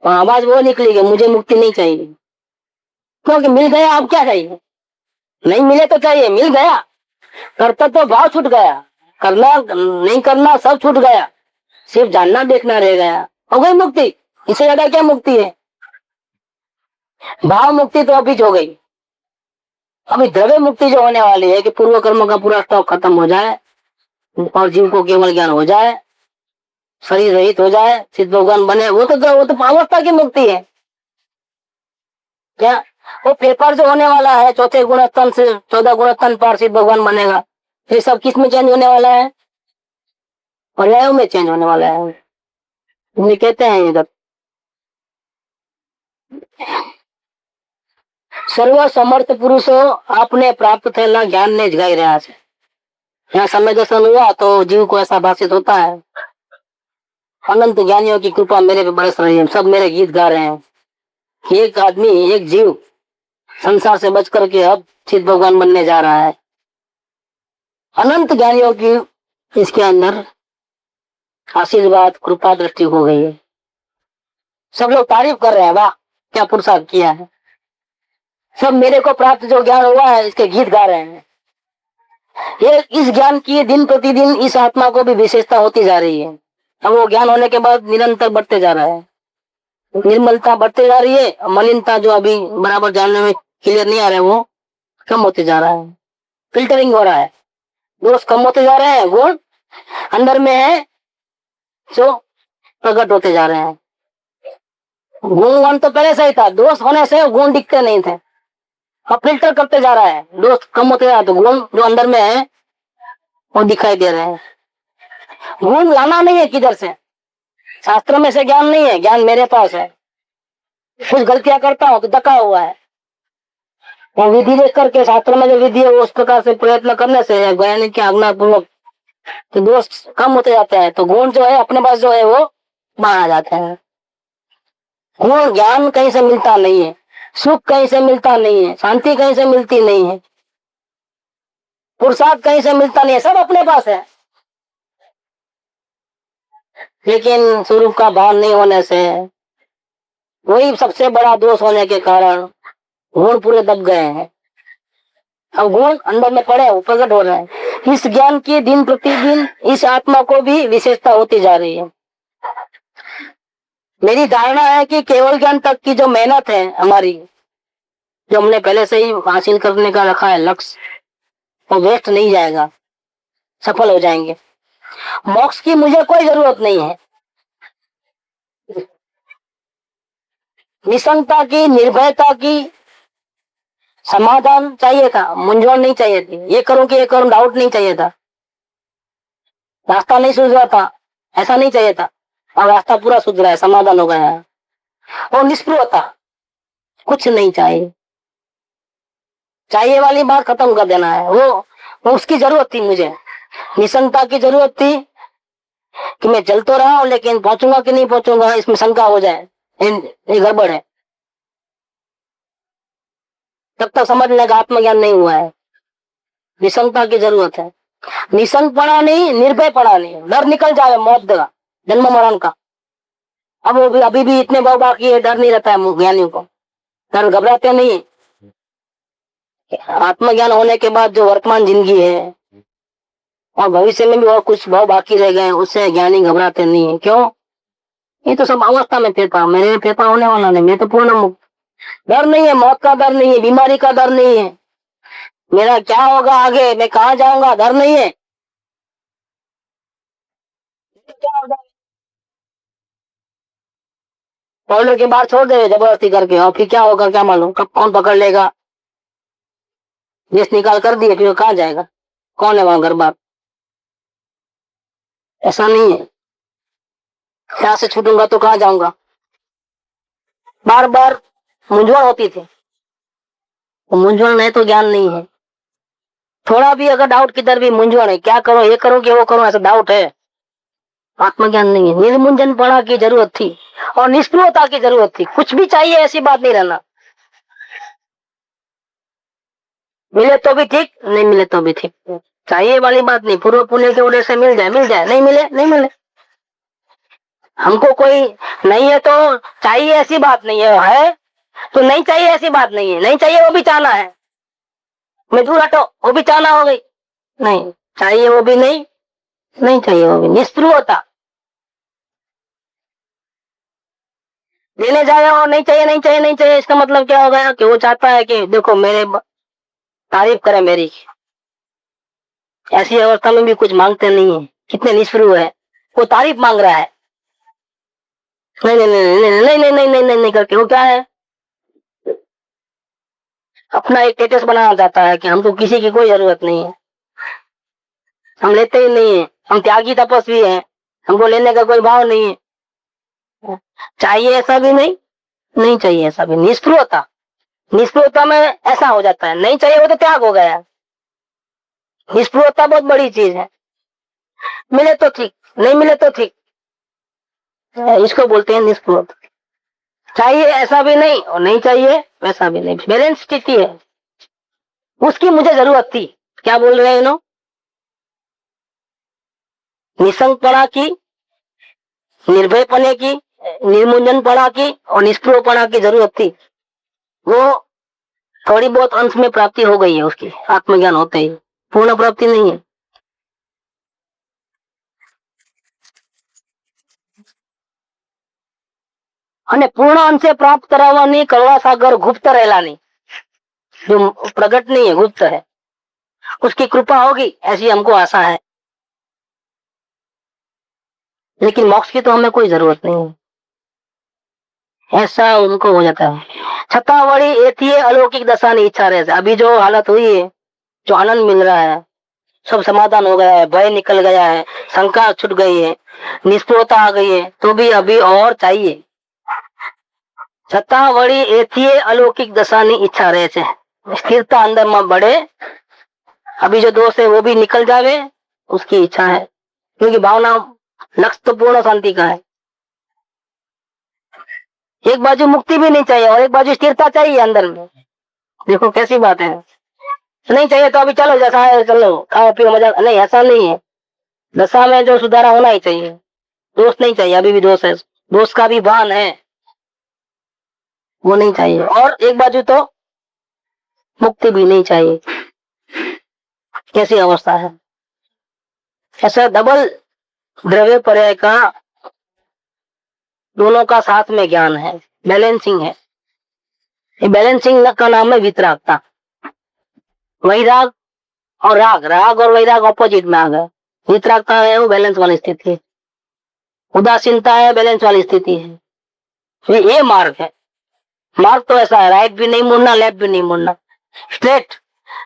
आवाज वो निकली कि मुझे मुक्ति नहीं चाहिए, क्योंकि मिल गया, अब क्या चाहिए, नहीं मिले तो चाहिए, मिल गया, कर्तव्य तो भाव छूट गया, करना नहीं करना सब छूट गया, सिर्फ जानना देखना रह गया, हो गई मुक्ति। इससे ज्यादा क्या मुक्ति है। भाव मुक्ति तो अभी हो गई, अभी द्रव्य मुक्ति जो होने वाली है कि पूर्व कर्म का पूरा स्टॉक खत्म हो जाए और जीव को केवल ज्ञान हो जाए, शरीर रहित हो जाए, सिद्ध भगवान बने, वो तो अवस्था की मुक्ति है। क्या वो पेपर जो होने वाला है, चौथे गुणस्तन से 14 गुणस्तन पर सिद्ध भगवान बनेगा, ये सब किस में चेंज होने वाला है, पर्यायों में चेंज होने वाला है। इन्हें कहते हैं इधर સર્વ સમર્થ પુરુષો આપને પ્રાપ્ત થયેલા જ્ઞાનને જ ગાઈ રહ્યા છે। यहाँ समय दर्शन हुआ तो जीव को ऐसा भाषित होता है, अनंत ज्ञानियों की कृपा मेरे पे बरस रही है, सब मेरे गीत गा रहे हैं। एक आदमी, एक जीव संसार से बच करके अब चित भगवान बनने जा रहा है। अनंत ज्ञानियों की इसके अंदर आशीर्वाद कृपा दृष्टि हो गई है। सब लोग तारीफ कर रहे हैं, वाह क्या पुरुषार्थ किया है। सब मेरे को प्राप्त जो ज्ञान हुआ है इसके गीत गा रहे हैं। ये इस ज्ञान की दिन प्रतिदिन इस आत्मा को भी विशेषता होती जा रही है। अब वो ज्ञान होने के बाद निरंतर बढ़ते जा रहा है, निर्मलता बढ़ते जा रही है, मलिनता जो अभी बराबर जानने में क्लियर नहीं आ रहा है वो कम होते जा रहा है, फिल्टरिंग हो रहा है, दोष कम होते जा रहे हैं, गुण अंदर में है जो प्रकट होते जा रहे हैं। गुणवान तो पहले से ही था, दोष होने से गुण दिखते नहीं थे, अब फिल्टर करते जा रहा है, दोष कम होते जा रहा है तो गुण जो अंदर में है वो दिखाई दे रहे हैं। गुण लाना नहीं है किधर से, शास्त्र में से ज्ञान नहीं है, ज्ञान मेरे पास है। कुछ गलतियां करता हूं तो दका हुआ है, वो विधि देख करके शास्त्र में जो विधि है उस प्रकार से प्रयत्न करने से ज्ञानी की आज्ञा पूर्वक तो दोष कम होते जाते हैं, तो गुण जो है अपने पास जो है वो बाहर आ जाते हैं। गुण ज्ञान कहीं से मिलता नहीं है, सुख कहीं से मिलता नहीं है, शांति कहीं से मिलती नहीं है, पुरुषार्थ कहीं से मिलता नहीं है, सब अपने पास है। लेकिन स्वरूप का भान नहीं होने से, वही सबसे बड़ा दोष होने के कारण गुण पूरे दब गए हैं। अब गुण अंदर में पड़े वो प्रकट हो रहे हैं। इस ज्ञान की दिन प्रतिदिन इस आत्मा को भी विशेषता होती जा रही है। मेरी धारणा है कि केवल ज्ञान तक की जो मेहनत है हमारी, जो हमने पहले से ही हासिल करने का रखा है लक्ष्य, वो वेस्ट नहीं जाएगा, सफल हो जाएंगे। मोक्ष की मुझे कोई जरूरत नहीं है, निसंगता की, निर्भयता की, समाधान चाहिए था, मूंझवण नहीं चाहिए थी, ये करूं कि ये करूं डाउट नहीं चाहिए था, रास्ता नहीं सूझ रहा था ऐसा नहीं चाहिए था, और रास्ता पूरा सूझ रहा है, समाधान हो गया है। और निष्प्रियता, कुछ नहीं चाहिए, चाहिए वाली बात खत्म कर देना है, वो उसकी जरूरत थी मुझे, निसंगता की जरूरत थी कि मैं चल तो रहा हूं लेकिन पहुंचूंगा कि नहीं पहुंचूंगा इसमें शंका हो जाए, ये गड़बड़ है। तब तक समझने का आत्मज्ञान नहीं हुआ है, निसंगता की जरूरत है। निसंग पड़ा नहीं, निर्भय पड़ा नहीं, डर निकल जाए मौत का, जन्म मरण का। अब वो भी अभी भी इतने भाव बाकी है, डर नहीं रहता है ज्ञानियों को, डर घबराते नहीं। आत्मज्ञान होने के बाद जो वर्तमान जिंदगी है और भविष्य में भी और कुछ भाव बाकी रह गए, उससे ज्ञानी घबराते नहीं है। क्यों? ये तो सब अवस्था में फेरफार, मेरे में फेरफार होने वाला नहीं, मैं तो पूर्ण मुक्त। डर नहीं है, मौत का डर नहीं है, बीमारी का डर नहीं है, मेरा क्या होगा आगे, मैं कहाँ जाऊंगा, डर नहीं है। क्या होगा कॉलेज के बाहर छोड़ दे जबरदस्ती करके, और फिर क्या होगा क्या मालूम, कब कौन पकड़ लेगा, देश निकाल कर दिए फिर कहाँ जाएगा, कौन है वहां घर बार। ऐसा नहीं है, यहाँ से छूटूंगा तो कहाँ जाऊंगा। बार बार मूंझवण होती थी, तो मूंझवण है तो ज्ञान नहीं है। थोड़ा भी अगर डाउट किधर भी मूंझवण है, क्या करो, ये करो कि वो करो, ऐसा डाउट है, आत्मज्ञान नहीं है। निर्मुंजन पड़ा की जरूरत थी और निष्प्रियता की जरूरत थी, कुछ भी चाहिए ऐसी बात नहीं रहना, मिले तो भी ठीक, नहीं मिले तो भी ठीक, चाहिए वाली बात नहीं। पूर्व पुण्य के उदय से मिल जाए मिल जाए, नहीं मिले नहीं मिले, हमको कोई नहीं है तो चाहिए ऐसी बात नहीं है तो नहीं चाहिए ऐसी बात नहीं है, नहीं चाहिए वो भी चाहना है, मैं दूर हटो वो भी चाहना हो गई, नहीं चाहिए वो भी नहीं, नहीं चाहिए वो भी, निष्प्रियता। लेने जाए और नहीं चाहिए नहीं चाहिए नहीं चाहिए, इसका मतलब क्या हो गया कि वो चाहता है कि देखो मेरे तारीफ करे मेरी। ऐसी अवस्था में भी कुछ मांगते नहीं है, कितने निष्प्रिय है, वो तारीफ मांग रहा है, नहीं नहीं नहीं नहीं नहीं नहीं नहीं नहीं नहीं करके वो क्या है, अपना एक स्टेटस बनाना चाहता है कि हमको किसी की कोई जरूरत नहीं है, हम लेते ही नहीं है, हम त्यागी तपस्वी है, हमको लेने का कोई भाव नहीं है। चाहिए ऐसा भी नहीं, नहीं चाहिए ऐसा भी, निष्प्रियता। निष्प्रियता में ऐसा हो जाता है, नहीं चाहिए वो तो त्याग हो गया, निष्प्रियता बहुत बड़ी चीज है। मिले तो ठीक, नहीं मिले तो ठीक, इसको बोलते हैं निष्प्रियता। चाहिए ऐसा भी नहीं और नहीं चाहिए वैसा भी नहीं, बैलेंस स्थिति है। उसकी मुझे जरूरत थी। क्या बोल रहे हैं इन्हों? निसंगपणा की, निर्भयपने की, निर्मुंजनपणा की और निष्प्रियपणा की जरूरत थी। वो थोड़ी बहुत अंश में प्राप्ति हो गई है उसकी, आत्मज्ञान होते ही। पूर्ण प्राप्ति नहीं है। અને પૂર્ણ અંશે પ્રાપ્ત કરાવવાની કરુણા સાગર ગુપ્ત રહેલા नहीं, जो प्रकट नहीं है, गुप्त है। उसकी कृपा होगी ऐसी हमको आशा है, लेकिन मोक्ष की तो हमें कोई जरूरत नहीं है, ऐसा उनको हो जाता है। छता वड़ी एथी अलौकिक दशा नहीं इच्छा रहे। अभी जो हालत हुई है, जो आनंद मिल रहा है, सब समाधान हो गया है, भय निकल गया है, शंका छूट गई है, निष्प्रियता आ गई है, तो भी अभी और चाहिए। छता वड़ी एथी अलौकिक दशा नहीं इच्छा रहे छे। स्थिरता अंदर में बढ़े, अभी जो दोष है वो भी निकल जावे, उसकी इच्छा है। क्योंकि भावना लक्ष्य तो पूर्ण शांति का है। एक बाजू मुक्ति भी नहीं चाहिए और एक बाजू स्थिरता चाहिए अंदर में। देखो कैसी बात है। नहीं चाहिए तो अभी चलो जैसा है चलो, खाओ पियो मजा, नहीं ऐसा नहीं है। दशा में जो सुधारा होना ही चाहिए, दोष नहीं चाहिए। अभी भी दोष है, दोष का भी भान है, वो नहीं चाहिए। और एक बाजू तो मुक्ति भी नहीं चाहिए। कैसी अवस्था है। ऐसा डबल द्रव्य पर्याय का दोनों का साथ में ज्ञान है, बैलेंसिंग है। ये बैलेंसिंग का नाम है वितरागता। वैराग और राग, राग और वैराग ऑपोजिट में आ गए। वितरागता है वो बैलेंस वाली स्थिति है, उदासीनता है बैलेंस वाली स्थिति है। ये मार्ग है। मार्ग तो ऐसा है, राइट भी नहीं मुड़ना, लेफ्ट भी नहीं मुड़ना, स्ट्रेट।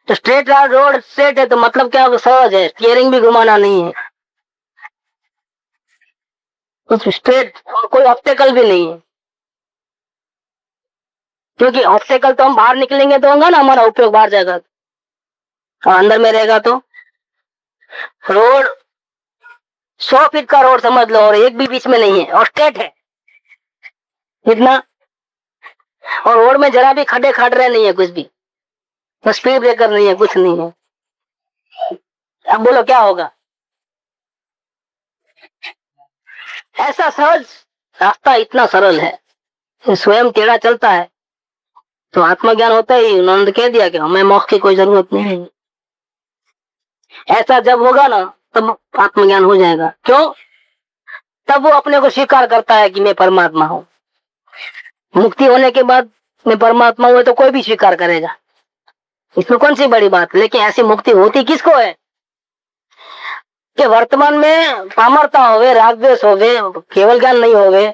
तो स्ट्रेट रोड स्ट्रेट है तो मतलब क्या, सहज है, स्टीयरिंग भी घुमाना नहीं है, तो स्ट्रेट और कोई ऑब्स्टेकल भी नहीं है। क्योंकि ऑब्स्टेकल तो हम बाहर निकलेंगे तो होगा ना, हमारा उपयोग बाहर जाएगा, और अंदर में रहेगा तो। रोड 100 फीट का रोड समझ लो और एक भी बीच में नहीं है और स्ट्रेट है इतना, और रोड में जरा भी खड्डे खाड़ रहे नहीं है, कुछ भी, तो स्पीड ब्रेकर नहीं है, कुछ नहीं है। अब बोलो क्या होगा। ऐसा सहज रास्ता इतना सरल है, स्वयं टेढ़ा चलता है। तो आत्मज्ञान होता ही उन्होंने कह दिया कि हमें मोक्ष की कोई जरूरत नहीं है। ऐसा जब होगा ना तब आत्मज्ञान हो जाएगा। क्यों? तब वो अपने को स्वीकार करता है कि मैं परमात्मा हूँ। मुक्ति होने के बाद मैं परमात्मा हूँ तो कोई भी स्वीकार करेगा, इसमें कौन सी बड़ी बात। लेकिन ऐसी मुक्ति होती किसको है कि वर्तमान में पामरता होवे, राग द्वेष होवे, केवल ज्ञान नहीं होवे,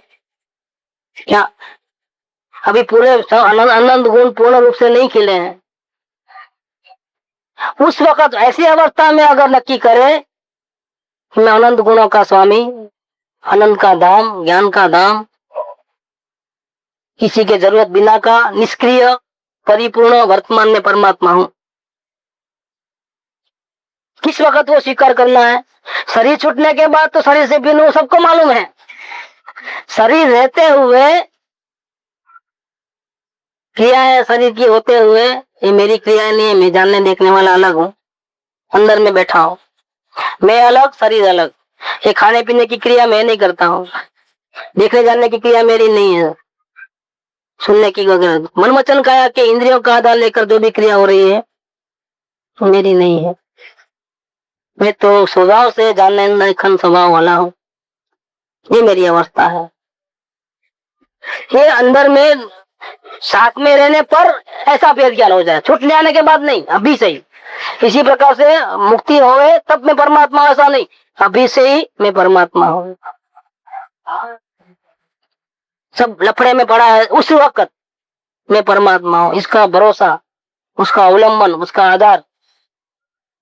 क्या अभी पूरे आनंद गुण पूर्ण रूप से नहीं खिले हैं। उस वक्त ऐसी अवस्था में अगर नक्की करे कि मैं अनंत गुणों का स्वामी, आनंद का धाम, ज्ञान का धाम, किसी के जरूरत बिना का निष्क्रिय परिपूर्ण वर्तमान में परमात्मा हूं, किस वक्त वो स्वीकार करना है। शरीर छूटने के बाद तो शरीर से भिन्न सबको मालूम है। शरीर रहते हुए क्रियाएं शरीर की होते हुए, ये मेरी क्रियाएं नहीं है, मैं जानने देखने वाला अलग हूँ, अंदर में बैठा हूँ, मैं अलग शरीर अलग। ये खाने पीने की क्रिया मैं नहीं करता हूँ, देखने जानने की क्रिया मेरी नहीं है, सुनने की मन वचन काया के इंद्रियों का आधार लेकर जो भी क्रिया हो रही है मेरी नहीं है। मैं तो स्वभाव से जानने देखन स्वभाव वाला हूँ, ये मेरी अवस्था है। ये अंदर में साथ में रहने पर ऐसा भेद ज्ञान हो जाए, छूटने आने के बाद नहीं, अभी से ही। इसी प्रकार से मुक्ति होवे तब मैं परमात्मा, ऐसा नहीं अभी से ही मैं परमात्मा हूँ। सब लफड़े में पड़ा है उस वक्त मैं परमात्मा हूँ, इसका भरोसा, उसका अवलंबन, उसका आधार,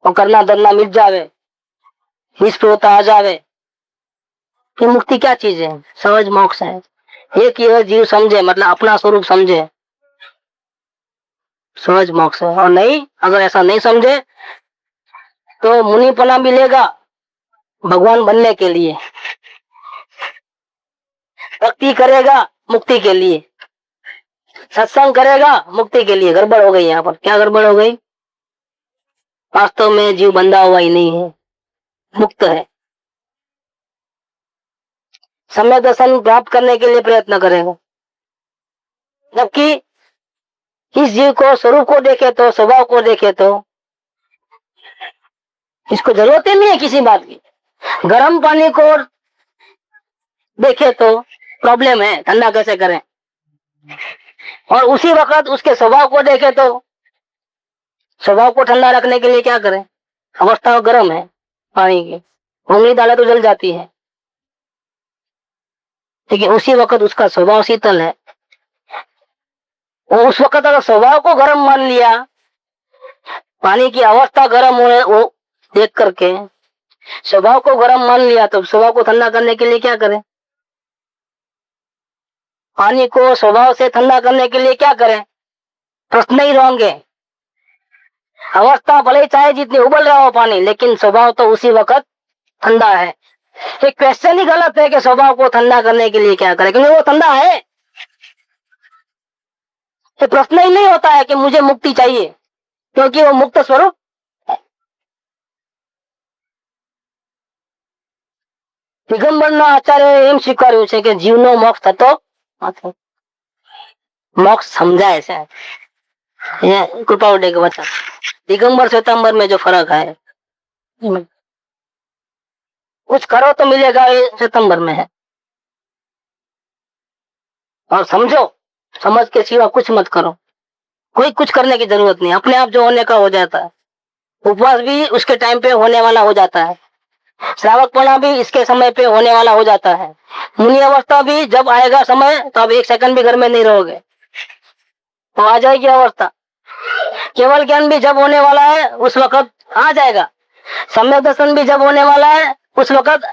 और करना धरना मिट जावे, निष्प्रियता आ जावे, ये मुक्ति क्या चीज है, सहज मोक्ष है। एक ही जीव समझे, मतलब अपना स्वरूप समझे, सहज मोक्ष है। और नहीं, अगर ऐसा नहीं समझे तो मुनिपना भी लेगा भगवान बनने के लिए, भक्ति करेगा मुक्ति के लिए, सत्संग करेगा मुक्ति के लिए। गड़बड़ हो गई यहाँ पर। क्या गड़बड़ हो गई? वास्तव में जीव बंधा हुआ ही नहीं है, मुक्त है। सम्य दर्शन प्राप्त करने के लिए प्रयत्न करेगा, जबकि इस जीव को, स्वरूप को देखे तो, स्वभाव को देखे तो इसको जरूरत ही नहीं है किसी बात की। गर्म पानी को देखे तो प्रॉब्लम है, ठंडा कैसे करें। और उसी वक्त उसके स्वभाव को देखे तो स्वभाव को ठंडा रखने के लिए क्या करें? अवस्था गर्म है पानी की, उंगली डाले तो जल जाती है, लेकिन उसी वक्त उसका स्वभाव शीतल है। और उस वक्त अगर स्वभाव को गर्म मान लिया, पानी की अवस्था गर्म होने वो देख करके स्वभाव को गर्म मान लिया, तो स्वभाव को ठंडा करने के लिए क्या करें? पानी को स्वभाव से ठंडा करने के लिए क्या करें? प्रश्न ही रहेंगे। अवस्था भले चाहे जितनी उबल रहा हो पानी, लेकिन स्वभाव तो उसी वक्त ठंडा है। एक क्वेश्चन ही गलत है कि स्वभाव को ठंडा करने के लिए क्या करें, क्योंकि वो ठंडा है। ये प्रश्न ही नहीं होता है कि मुझे मुक्ति चाहिए, क्योंकि वो मुक्त स्वरूप है। दिगंबर आचार्य एम स्वीकार्યું છે કે જીવનો મોક્ષ થતો નથી। मोक्ष समझाए से कृपाउडे के वचन। दिगंबर श्वेतांबर में जो फर्क है, कुछ करो तो मिलेगा, ये श्वेतांबर में है। और समझो, समझ के सिवा कुछ मत करो। कोई कुछ करने की जरूरत नहीं, अपने आप जो होने का हो जाता है। उपवास भी उसके टाइम पे होने वाला हो जाता है, श्रावकपना भी इसके समय पे होने वाला हो जाता है। मुनि अवस्था भी जब आएगा समय, तो अब एक सेकंड भी घर में नहीं रहोगे, तो आ जाएगी अवस्था। केवल ज्ञान भी जब होने वाला है उस वक्त आ जाएगा। सम्यक दर्शन भी जब होने वाला है उस वक्त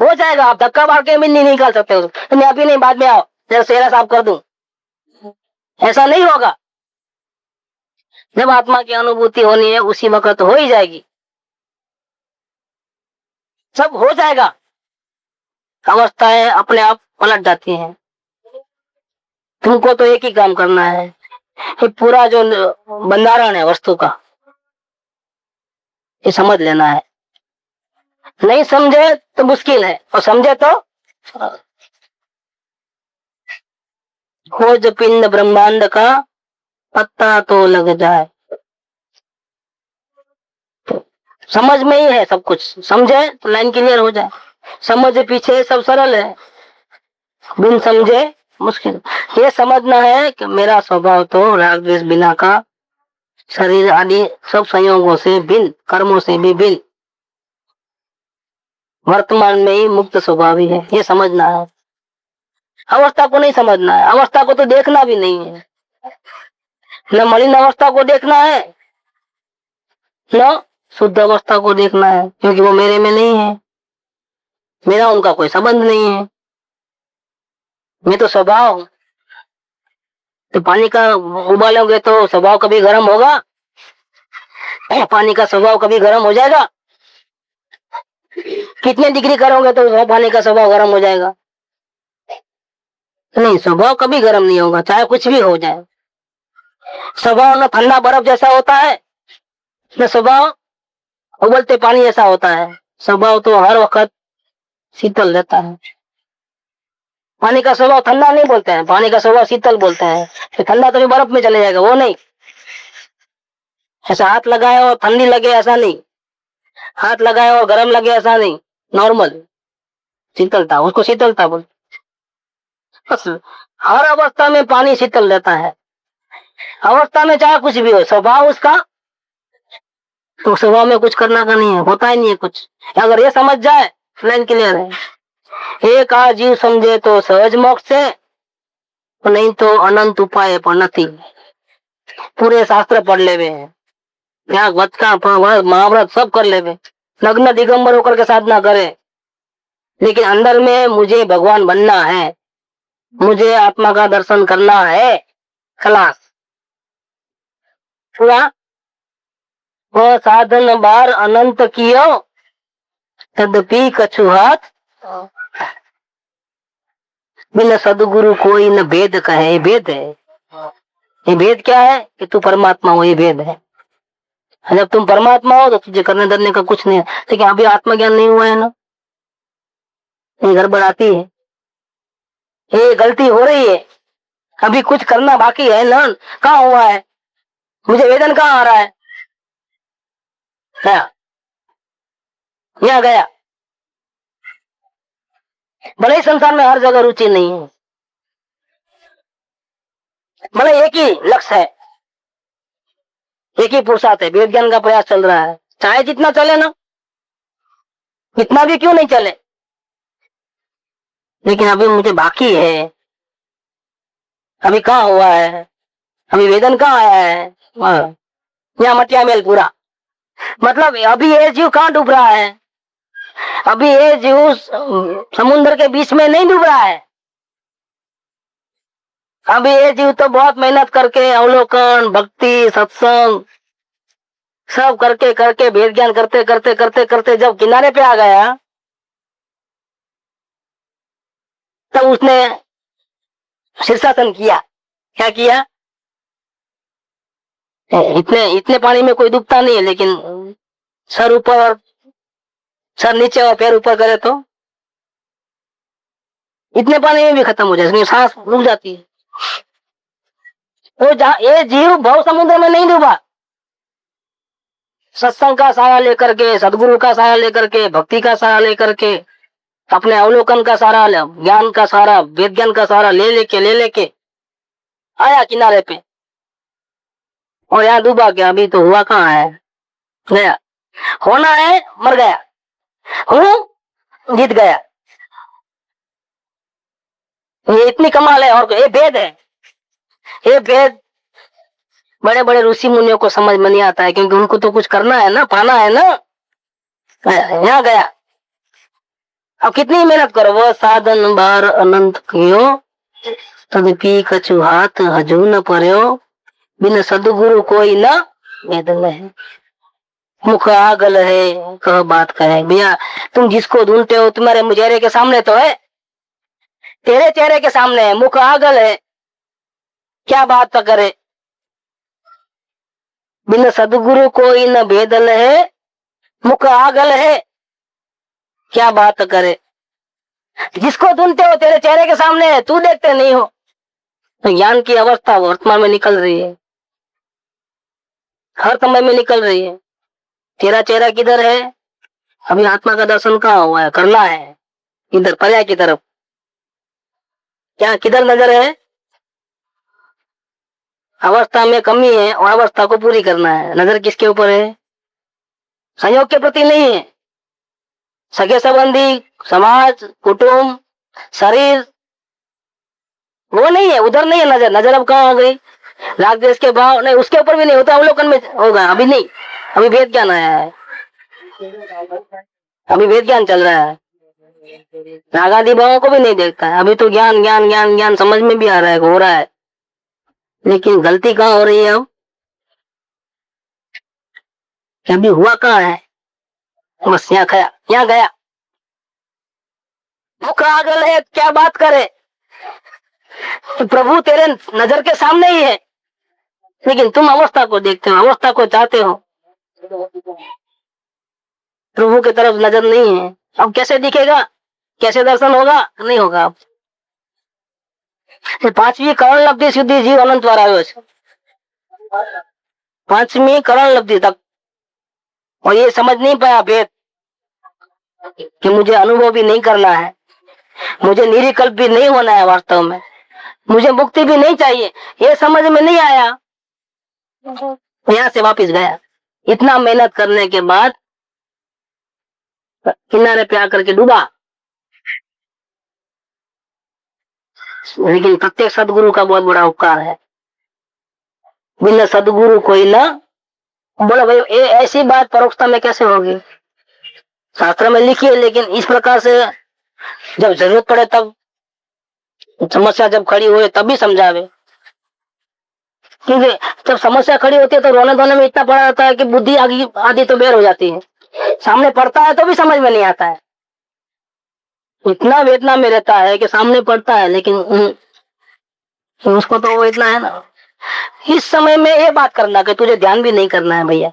हो जाएगा। आप धक्का मार के भी नहीं निकाल सकते हो, तुम्हें अभी नहीं, बाद में आओ, तेरा चेहरा साफ कर दूं, ऐसा नहीं होगा। जब आत्मा की अनुभूति होनी है उसी वक्त हो ही जाएगी, सब हो जाएगा। अवस्थाएं अपने आप पलट जाती हैं। तुमको तो एक ही काम करना है, ये पूरा जो बंधारण है वस्तु का, ये समझ लेना है। नहीं समझे तो मुश्किल है, और समझे तो खोज पिंड ब्रह्मांड का पत्ता तो लग जाए। तो समझ में ही है सब कुछ, समझे तो लाइन क्लियर हो जाए। समझ पीछे सब सरल है, बिन समझे मुश्किल। ये समझना है कि मेरा स्वभाव तो राग द्वेष बिना का, शरीर आदि सब संयोगों से भिन्न, कर्मों से भी भिन्न, वर्तमान में ही मुक्त स्वभाव ही है, ये समझना है। अवस्था को नहीं समझना है, अवस्था को तो देखना भी नहीं है। न मलिन अवस्था को देखना है, न शुद्ध अवस्था को देखना है, क्योंकि वो मेरे में नहीं है, मेरा उनका कोई संबंध नहीं है। मैं तो स्वभाव हूं। तो पानी का उबालोगे तो स्वभाव कभी गर्म होगा? पानी का स्वभाव कभी गर्म हो जाएगा? कितने डिग्री करोगे तो पानी का स्वभाव गर्म हो जाएगा? नहीं, स्वभाव कभी गर्म नहीं होगा, चाहे कुछ भी हो जाए। स्वभाव न ठंडा बर्फ जैसा होता है, न स्वभाव उबलते पानी जैसा होता है। स्वभाव तो हर वक्त शीतल रहता है। पानी का स्वभाव ठंडा नहीं बोलते हैं, पानी का स्वभाव शीतल बोलते हैं। तो ठंडा तो भी बर्फ में चले जाएगा, वो नहीं। ऐसा हाथ लगाए और ठंडी लगे ऐसा नहीं, हाथ लगाए और गर्म लगे ऐसा नहीं, नॉर्मल शीतलता, उसको शीतलता बोलते। बस हर अवस्था में पानी शीतल रहता है। अवस्था में चाहे कुछ भी हो, स्वभाव उसका, तो स्वभाव में कुछ करना का नहीं है, होता ही नहीं है कुछ। अगर ये समझ जाए, लाइन क्लियर है। एक आ जीव समझे तो सहज मोक्ष है, नहीं तो अनंत उपाय पर नहीं। पूरे शास्त्र पढ़ लेवे हैं, यहाँ वत का महाव्रत सब कर लेवे, नग्न दिगंबर होकर के साधना करे, लेकिन अंदर में मुझे भगवान बनना है, मुझे आत्मा का दर्शन करना है, खलास। पूरा वह साधन बार अनंत कियो तदपि कछु हाथ बिन सदगुरु कोई न भेद कहे। ये भेद है। ये भेद क्या है कि तू परमात्मा हो, ये भेद है। जब तुम परमात्मा हो तो तुझे करने धरने का कुछ नहीं है। लेकिन अभी आत्मज्ञान नहीं हुआ है ना, ये गड़बड़ आती है, ये गलती हो रही है। अभी कुछ करना बाकी है ना। कहाँ हुआ है? मुझे वेदन कहाँ आ रहा है? गया, यहाँ गया। भले ही संसार में हर जगह रुचि नहीं है, भले एक ही लक्ष्य है, एक ही पुरुषार्थ है, वेद ज्ञान का प्रयास चल रहा है। चाहे जितना चले ना, इतना भी क्यों नहीं चले, लेकिन अभी मुझे बाकी है। अभी कहाँ हुआ है? अभी वेदन कहाँ आया है? यहाँ मटिया मेल पूरा। मतलब अभी ये जीव कहाँ डूब रहा है? अभी ये जीव समुद्र के बीच में नहीं डूब रहा है। अभी ये जीव तो बहुत मेहनत करके अवलोकन, भक्ति, सत्संग सब करके करके वेद ज्ञान करते करते करते करते जब किनारे पे आ गया, तब उसने शीर्षासन किया। क्या किया? इतने इतने पानी में कोई डूबता नहीं है, लेकिन सर ऊपर और सर नीचे और पैर ऊपर करे तो इतने पानी में भी खत्म हो जाए, इसमें सांस रुक जाती है। तो ये जीव भव समुद्र में नहीं डूबा। सत्संग का सहारा लेकर के, सदगुरु का सहारा लेकर के, भक्ति का सहारा लेकर के, अपने अवलोकन का सहारा, ज्ञान का सहारा, वेद ज्ञान का सहारा ले लेके आया किनारे पे, और यहाँ डूबा क्या? अभी तो हुआ कहाँ है? गया। होना है, मर गया। हूँ, जीत गया। ये इतनी कमाल है। और ये भेद है। ये भेद बड़े बड़े ऋषि मुनियों को समझ में नहीं आता है, क्योंकि उनको तो कुछ करना है ना, पाना है ना। यहाँ गया। अब कितनी मेहनत करो, वो साधन बार अनंत कियो तदपि कछु हाथ हजू न पर्यो बिन सदगुरु कोई न वेदन है। मुख आगल है कह बात कहे। भैया तुम जिसको ढूंढते हो तुम्हारे चेहरे के सामने तो है, तेरे चेहरे के सामने है, मुख आगल है, क्या बात तो करे। बिन सदगुरु कोई न भेदल है, मुख आगल है, क्या बात करे। जिसको ढूंढते हो तेरे चेहरे के सामने है, तू देखते नहीं हो। तो ज्ञान की अवस्था वर्तमान में निकल रही है, हर समय में निकल रही है। तेरा चेहरा किधर है? अभी आत्मा का दर्शन कहाँ हुआ है? करना है इधर पर्याय की तरफ। क्या किधर नजर है? अवस्था में कमी है और अवस्था को पूरी करना है। नजर किसके ऊपर है? संयोग के प्रति नहीं है। सगे संबंधी, समाज, कुटुंब, शरीर, वो नहीं है, उधर नहीं है नजर। नजर अब कहाँ हो गई? राग द्वेष के भाव नहीं, उसके ऊपर भी नहीं होता, अवलोकन में होगा। अभी नहीं, अभी वेद ज्ञान आया है, अभी वेद ज्ञान चल रहा है। रागादि भावों को भी नहीं देखता है, अभी तो ज्ञान ज्ञान ज्ञान ज्ञान समझ में भी आ रहा है, हो रहा है। लेकिन गलती कहाँ हो रही है अब? कि अभी हुआ कहाँ है? बस यहाँ गया, यहाँ गया। मुख आगल है, क्या बात करे। तो प्रभु तेरे नजर के सामने ही है, लेकिन तुम अवस्था को देखते हो, अवस्था को चाहते हो, प्रभु की तरफ नजर नहीं है। अब कैसे दिखेगा? कैसे दर्शन होगा? नहीं होगा। अब 5वीं करण लब्धि सिद्धि जीव अनंत द्वारा આવ્યો છે, 5वीं करण लब्धि तक। और ये समझ नहीं पाया भेद कि मुझे अनुभव भी नहीं करना है, मुझे निरिकल्प भी नहीं होना है, वास्तव में मुझे मुक्ति भी नहीं चाहिए, ये समझ में नहीं आया। यहाँ से वापस गया। इतना मेहनत करने के बाद किनारे पे आकर के डूबा। लेकिन प्रत्येक सदगुरु का बहुत बड़ा उपकार है। बिना सदगुरु कोई ना। बोला भाई ये ऐसी बात परोक्षता में कैसे होगी? शास्त्र में लिखी है, लेकिन इस प्रकार से जब जरूरत पड़े, तब समस्या जब खड़ी हुए तब भी समझावे। क्योंकि जब समस्या खड़ी होती है तो रोने धोने में इतना पड़ा रहता है कि बुद्धि आगे आधी तो बेर हो जाती है, सामने पड़ता है तो भी समझ में नहीं आता है, इतना वेदना में रहता है कि सामने पड़ता है लेकिन उसको तो वो इतना है ना। इस समय में ये बात करना कि तुझे ध्यान भी नहीं करना है भैया।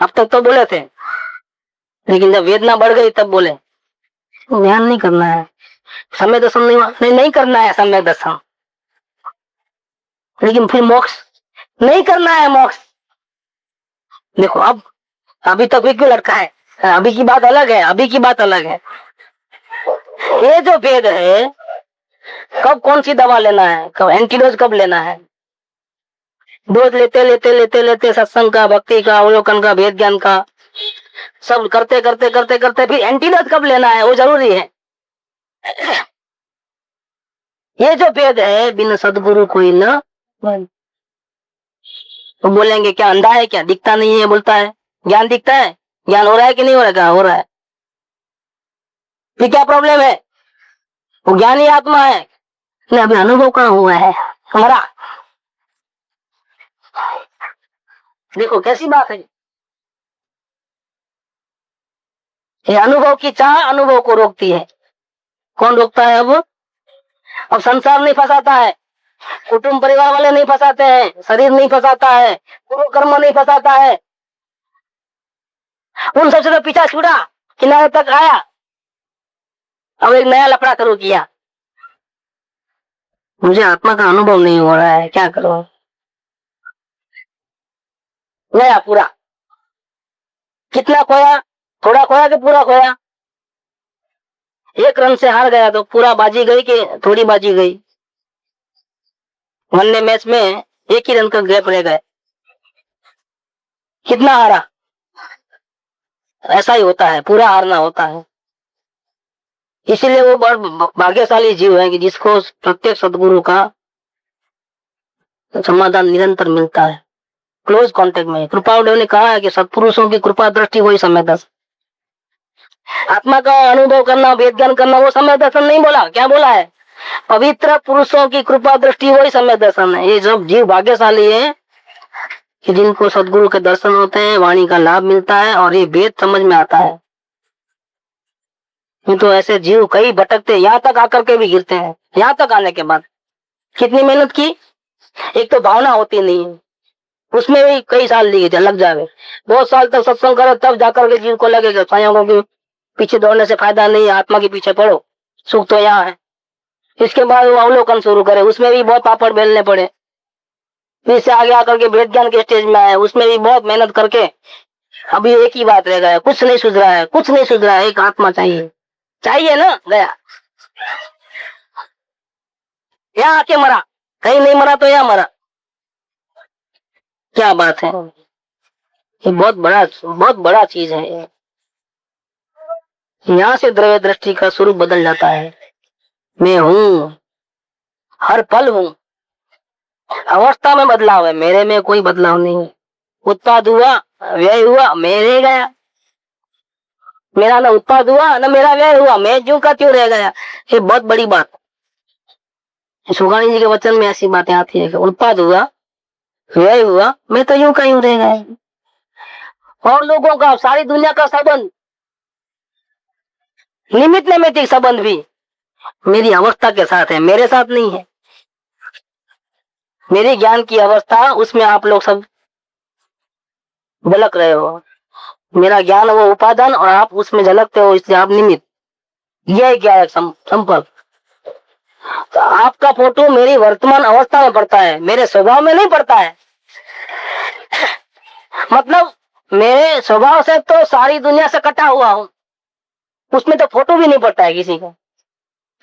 अब तक तो बोले थे, लेकिन जब वेदना बढ़ गई तब बोले ध्यान नहीं करना है, समय दर्शन नहीं करना है समय दर्शन, लेकिन फिर मोक्ष नहीं करना है मोक्ष। देखो अब अभी तक भी क्यों लड़का है, अभी की बात अलग है, अभी की बात अलग है। ये जो भेद है, कब कौन सी दवा लेना है, कब एंटीडोज कब लेना है, डोज लेते लेते लेते लेते सत्संग का, भक्ति का, अवलोकन का, भेद ज्ञान का सब करते करते करते करते फिर एंटीडोज कब लेना है वो जरूरी है। ये जो भेद है, बिन सदगुरु कोई न तो बोलेंगे क्या अंधा है, क्या दिखता नहीं है, बोलता है ज्ञान दिखता है, ज्ञान हो रहा है कि नहीं हो रहा है, क्या हो रहा है, फिर क्या प्रॉब्लम है, वो ज्ञान ही आत्मा है, अभी अनुभव कहाँ हुआ है हमारा। देखो कैसी बात है, ये अनुभव की चाह अनुभव को रोकती है। कौन रोकता है अब संसार नहीं फंसाता है, कुटुंब परिवार वाले नहीं फंसाते हैं, शरीर नहीं फंसाता है, पूर्व कर्म नहीं फंसाता है, उन सबसे तो पीछा छुड़ा, किनारे तक आया, अब एक नया लफड़ा शुरू किया, मुझे आत्मा का अनुभव नहीं हो रहा है, क्या करूं, नया पूरा, कितना खोया, थोड़ा खोया कि पूरा खोया, एक रन से हार गया तो पूरा बाजी गई कि थोड़ी बाजी गई, वनडे मैच में एक ही रन का गैप रह गए, कितना हारा, ऐसा ही होता है, पूरा हारना होता है। इसीलिए वो बड़ा भाग्यशाली जीव है कि जिसको प्रत्येक सदगुरु का समाधान निरंतर मिलता है, क्लोज कांटेक्ट में। कृपादेव ने कहा है कि सत्पुरुषों की कृपा दृष्टि वही समय दर्शन, आत्मा का अनुभव करना, वेद ज्ञान करना वो समय दर्शन नहीं बोला, क्या बोला है, पवित्र पुरुषों की कृपा दृष्टि वही समय दर्शन है। ये सब जीव भाग्यशाली है कि जिनको सदगुरु के दर्शन होते हैं, वाणी का लाभ मिलता है और ये वेद समझ में आता है। तो ऐसे जीव कई भटकते, यहाँ तक आकर के भी गिरते हैं, यहाँ तक आने के बाद कितनी मेहनत की, एक तो भावना होती नहीं है, उसमें भी कई साल लग जावे, बहुत साल तक सत्संग करे तब जाकर के जीव को लगेगा संयोगों के पीछे दौड़ने से फायदा नहीं, आत्मा के पीछे पड़ो, सुख तो यहाँ है। इसके बाद वो अवलोकन शुरू करे, उसमें भी बहुत पापड़ बेलने पड़े, फिर से आगे आकर के वेद ज्ञान के स्टेज में आए, उसमें भी बहुत मेहनत करके अभी एक ही बात रह गया, कुछ नहीं सुधरा है, कुछ नहीं सुधरा है, एक आत्मा चाहिए, चाहिए ना, गया यहाँ आके मरा, कहीं नहीं मरा तो यहाँ मरा, क्या बात है, ये बहुत बड़ा चीज है। यहाँ से द्रव्य दृष्टि का स्वरूप बदल जाता है, मैं हूँ, हर पल हूँ, अवस्था में बदलाव है, मेरे में कोई बदलाव नहीं है, उत्पाद हुआ व्यय हुआ मेरे गया, मेरा ना उत्पाद हुआ ना मेरा व्यय हुआ, मैं ज्यों का त्यों रह गया। ये बहुत बड़ी बात, सुगानी जी के वचन में ऐसी बातें आती है कि उत्पाद हुआ व्यय हुआ, मैं तो यूं का यूं रह गया। और लोगों का, सारी दुनिया का संबंध, निमित्त नैमित्तिक संबंध भी मेरी अवस्था के साथ है, मेरे साथ नहीं है। मेरी ज्ञान की अवस्था, उसमें आप लोग सब झलक रहे हो, मेरा ज्ञान वो उपादान और आप उसमें झलकते हो, इसलिए आप निमित्त, यह क्या है संपर्क। तो आपका फोटो मेरी वर्तमान अवस्था में पड़ता है, मेरे स्वभाव में नहीं पड़ता है। मतलब मेरे स्वभाव से तो सारी दुनिया से कटा हुआ हूँ, उसमें तो फोटो भी नहीं पड़ता है किसी का,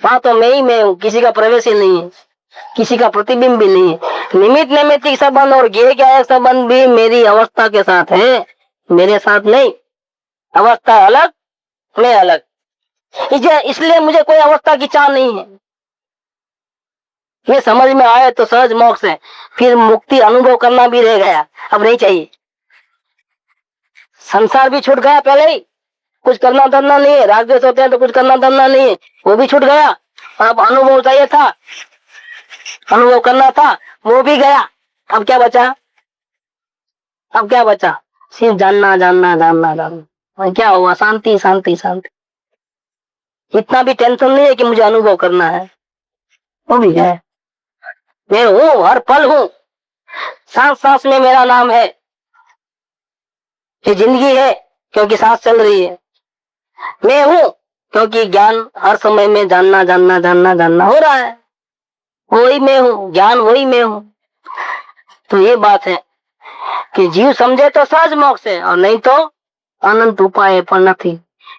वहां तो मैं ही मैं हूँ, किसी का प्रवेश ही नहीं है, किसी का प्रतिबिंब भी नहीं है। निमित्त नैमित्तिक संबंध और ज्ञेय क्या संबंध भी मेरी अवस्था के साथ है, मेरे साथ नहीं। अवस्था अलग, मैं अलग, इसलिए मुझे कोई अवस्था की चाह नहीं है। ये समझ में आए तो सहज मोक्ष है, फिर मुक्ति अनुभव करना भी रह गया, अब नहीं चाहिए। संसार भी छूट गया पहले ही, कुछ करना धरना नहीं है, राग द्वेष होते हैं तो कुछ करना धरना नहीं है, वो भी छूट गया। अब अनुभव चाहिए था, अनुभव करना था, वो भी गया, अब क्या बचा? अब क्या बचा? सिर्फ जानना जानना जानना जानना। और क्या हुआ? शांति शांति शांति। इतना भी टेंशन नहीं है कि मुझे अनुभव करना है, वो भी है। मैं हूँ, हर पल हूँ, सांस सांस में मेरा नाम है। ये जिंदगी है क्योंकि सांस चल रही है। मैं हूँ क्योंकि ज्ञान हर समय में जानना जानना जानना जानना हो रहा है। वही मैं हूँ, ज्ञान वही मैं हूँ। तो ये बात है कि जीव समझे तो सहज मोक्ष है, और नहीं तो अनंत उपाय पर नहीं।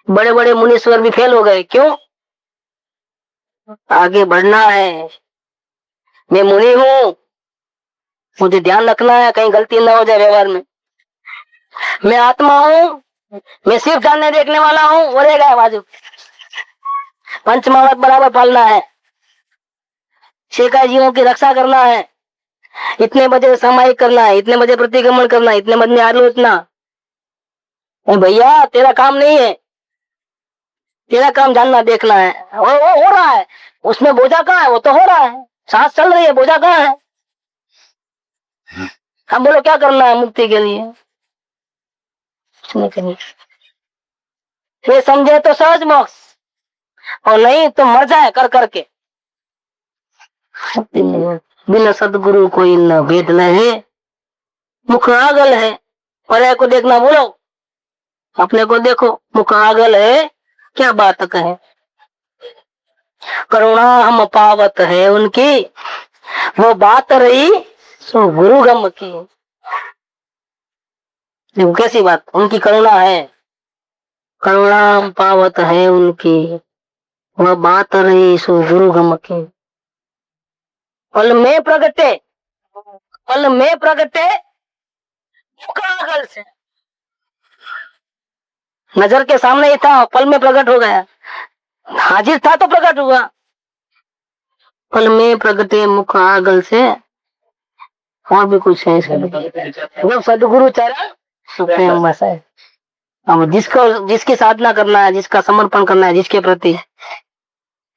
बड़े बड़े मुनीश्वर भी फेल हो गए। क्यों? आगे बढ़ना है। मैं मुनि हूँ, मुझे ध्यान रखना है कहीं गलती ना हो जाए व्यवहार में। मैं आत्मा हूँ, मैं सिर्फ जानने देखने वाला हूँ, वो रह गया बाजू। पंच महाभूत बराबर पालना है, शेखा जीवों की रक्षा करना है, इतने बजे सामायिक करना है, इतने बजे प्रतिक्रमण करना है, इतने बजे आलोचना। भैया तेरा काम नहीं है, तेरा काम जानना देखना है। वो हो रहा है, उसमें बोझा कहाँ है? वो तो हो रहा है, सांस चल रही है, बोझा कहाँ है? हम बोलो क्या करना है मुक्ति के लिए? कुछ नहीं करना। ये समझे तो सहज मोक्ष, और नहीं तो मर जाए कर करके। बिना सदगुरु कोई न भेद न है, मुख आगल है। परे को देखना बोलो, अपने को देखो, मुख आगल है, क्या बात कहे। करुणा हम पावत है उनकी, वो बात रही सो गुरु गम की। देखो कैसी बात, उनकी करुणा है, करुणा हम पावत है उनकी, वह बात रही सो गुरु गम की। पल में प्रगटे, पल में प्रगटे मुख आगल से। नजर के सामने ही था, पल में प्रकट हो गया। हाजिर था तो प्रकट हुआ। पल में प्रगटे मुख आगल से। और भी कुछ है इसके, जब सदगुरु चरण सुप्रीम बस है। अब जिसको जिसकी साधना करना है, जिसका समर्पण करना है जिसके प्रति,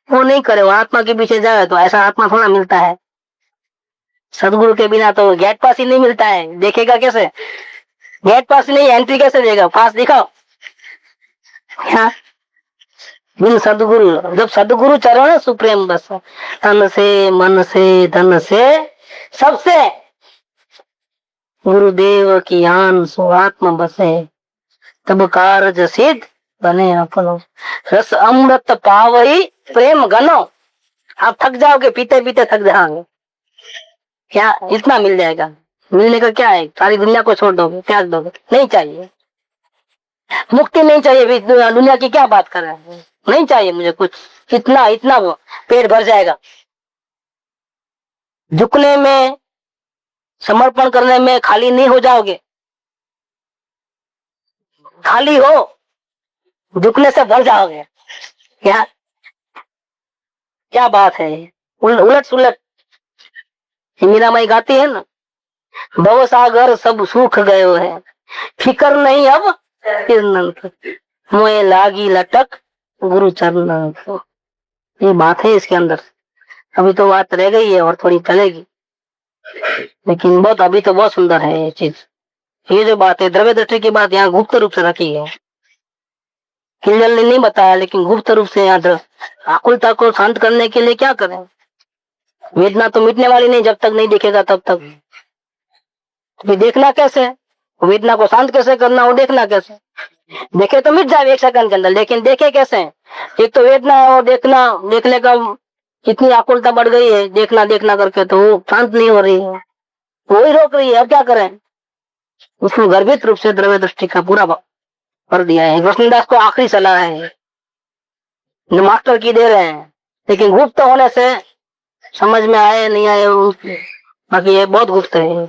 वो नहीं करे, वो आत्मा के पीछे जाए तो ऐसा आत्मा थोड़ा मिलता है। सदगुरु के बिना तो गेट पास ही नहीं मिलता है। देखेगा कैसे? गेट पास नहीं, एंट्री कैसे देगा? पास दिखाओ। हाँ, बिन सदगुरु, जब सदगुरु चरण सुप्रीम बस, तन से मन से धन से सबसे गुरुदेव की आन सो आत्म बसे, तब कारज सिद्ध बने अपनो, रस अमृत पावई प्रेम गनो। आप थक जाओगे, पीते पीते थक जाओगे। क्या इतना मिल जाएगा? मिलने का क्या है? सारी दुनिया को छोड़ दोगे, त्याग दोगे? नहीं चाहिए। मुक्ति नहीं चाहिए, दुनिया की क्या बात कर रहे हैं? नहीं चाहिए मुझे कुछ, इतना इतना वो पेट भर जाएगा। झुकने में, समर्पण करने में खाली नहीं हो जाओगे। खाली हो, झुकने से भर जाओगे। क्या क्या बात है? उलट सुलट मीरा माई गाती है ना, भव सागर सब सूख गयो है, फिकर नहीं अब फिर मोए लागी लटक गुरु चरण। ये बात है इसके अंदर। अभी तो बात रह गई है और थोड़ी चलेगी, लेकिन बहुत अभी तो बहुत सुंदर है ये चीज। ये जो बात है द्रव्य दृष्टि की बात यहाँ गुप्त रूप से रखी है, किंजल ने नहीं बताया, लेकिन गुप्त रूप से यहाँ आकुलता को शांत करने के लिए क्या करें? वेदना तो मिटने वाली नहीं, जब तक नहीं दिखेगा तब तक। तो देखना कैसे? वेदना को शांत कैसे करना, वो देखना कैसे? देखे तो मिट जाए एक सेकंड के अंदर, लेकिन देखे कैसे? एक तो वेदना है और देखना, देखने का कितनी आकुलता बढ़ गई है, देखना देखना करके तो वो शांत नहीं हो रही है, वही रोक रही है। अब क्या करें? उसमें गर्भित रूप से द्रव्य दृष्टि का पूरा कर दिया है। कृष्णदास को आखिरी सलाह है, मास्टर की दे रहे हैं, लेकिन गुप्त होने से समझ में आए नहीं आए, बाकी ये बहुत गुप्त है।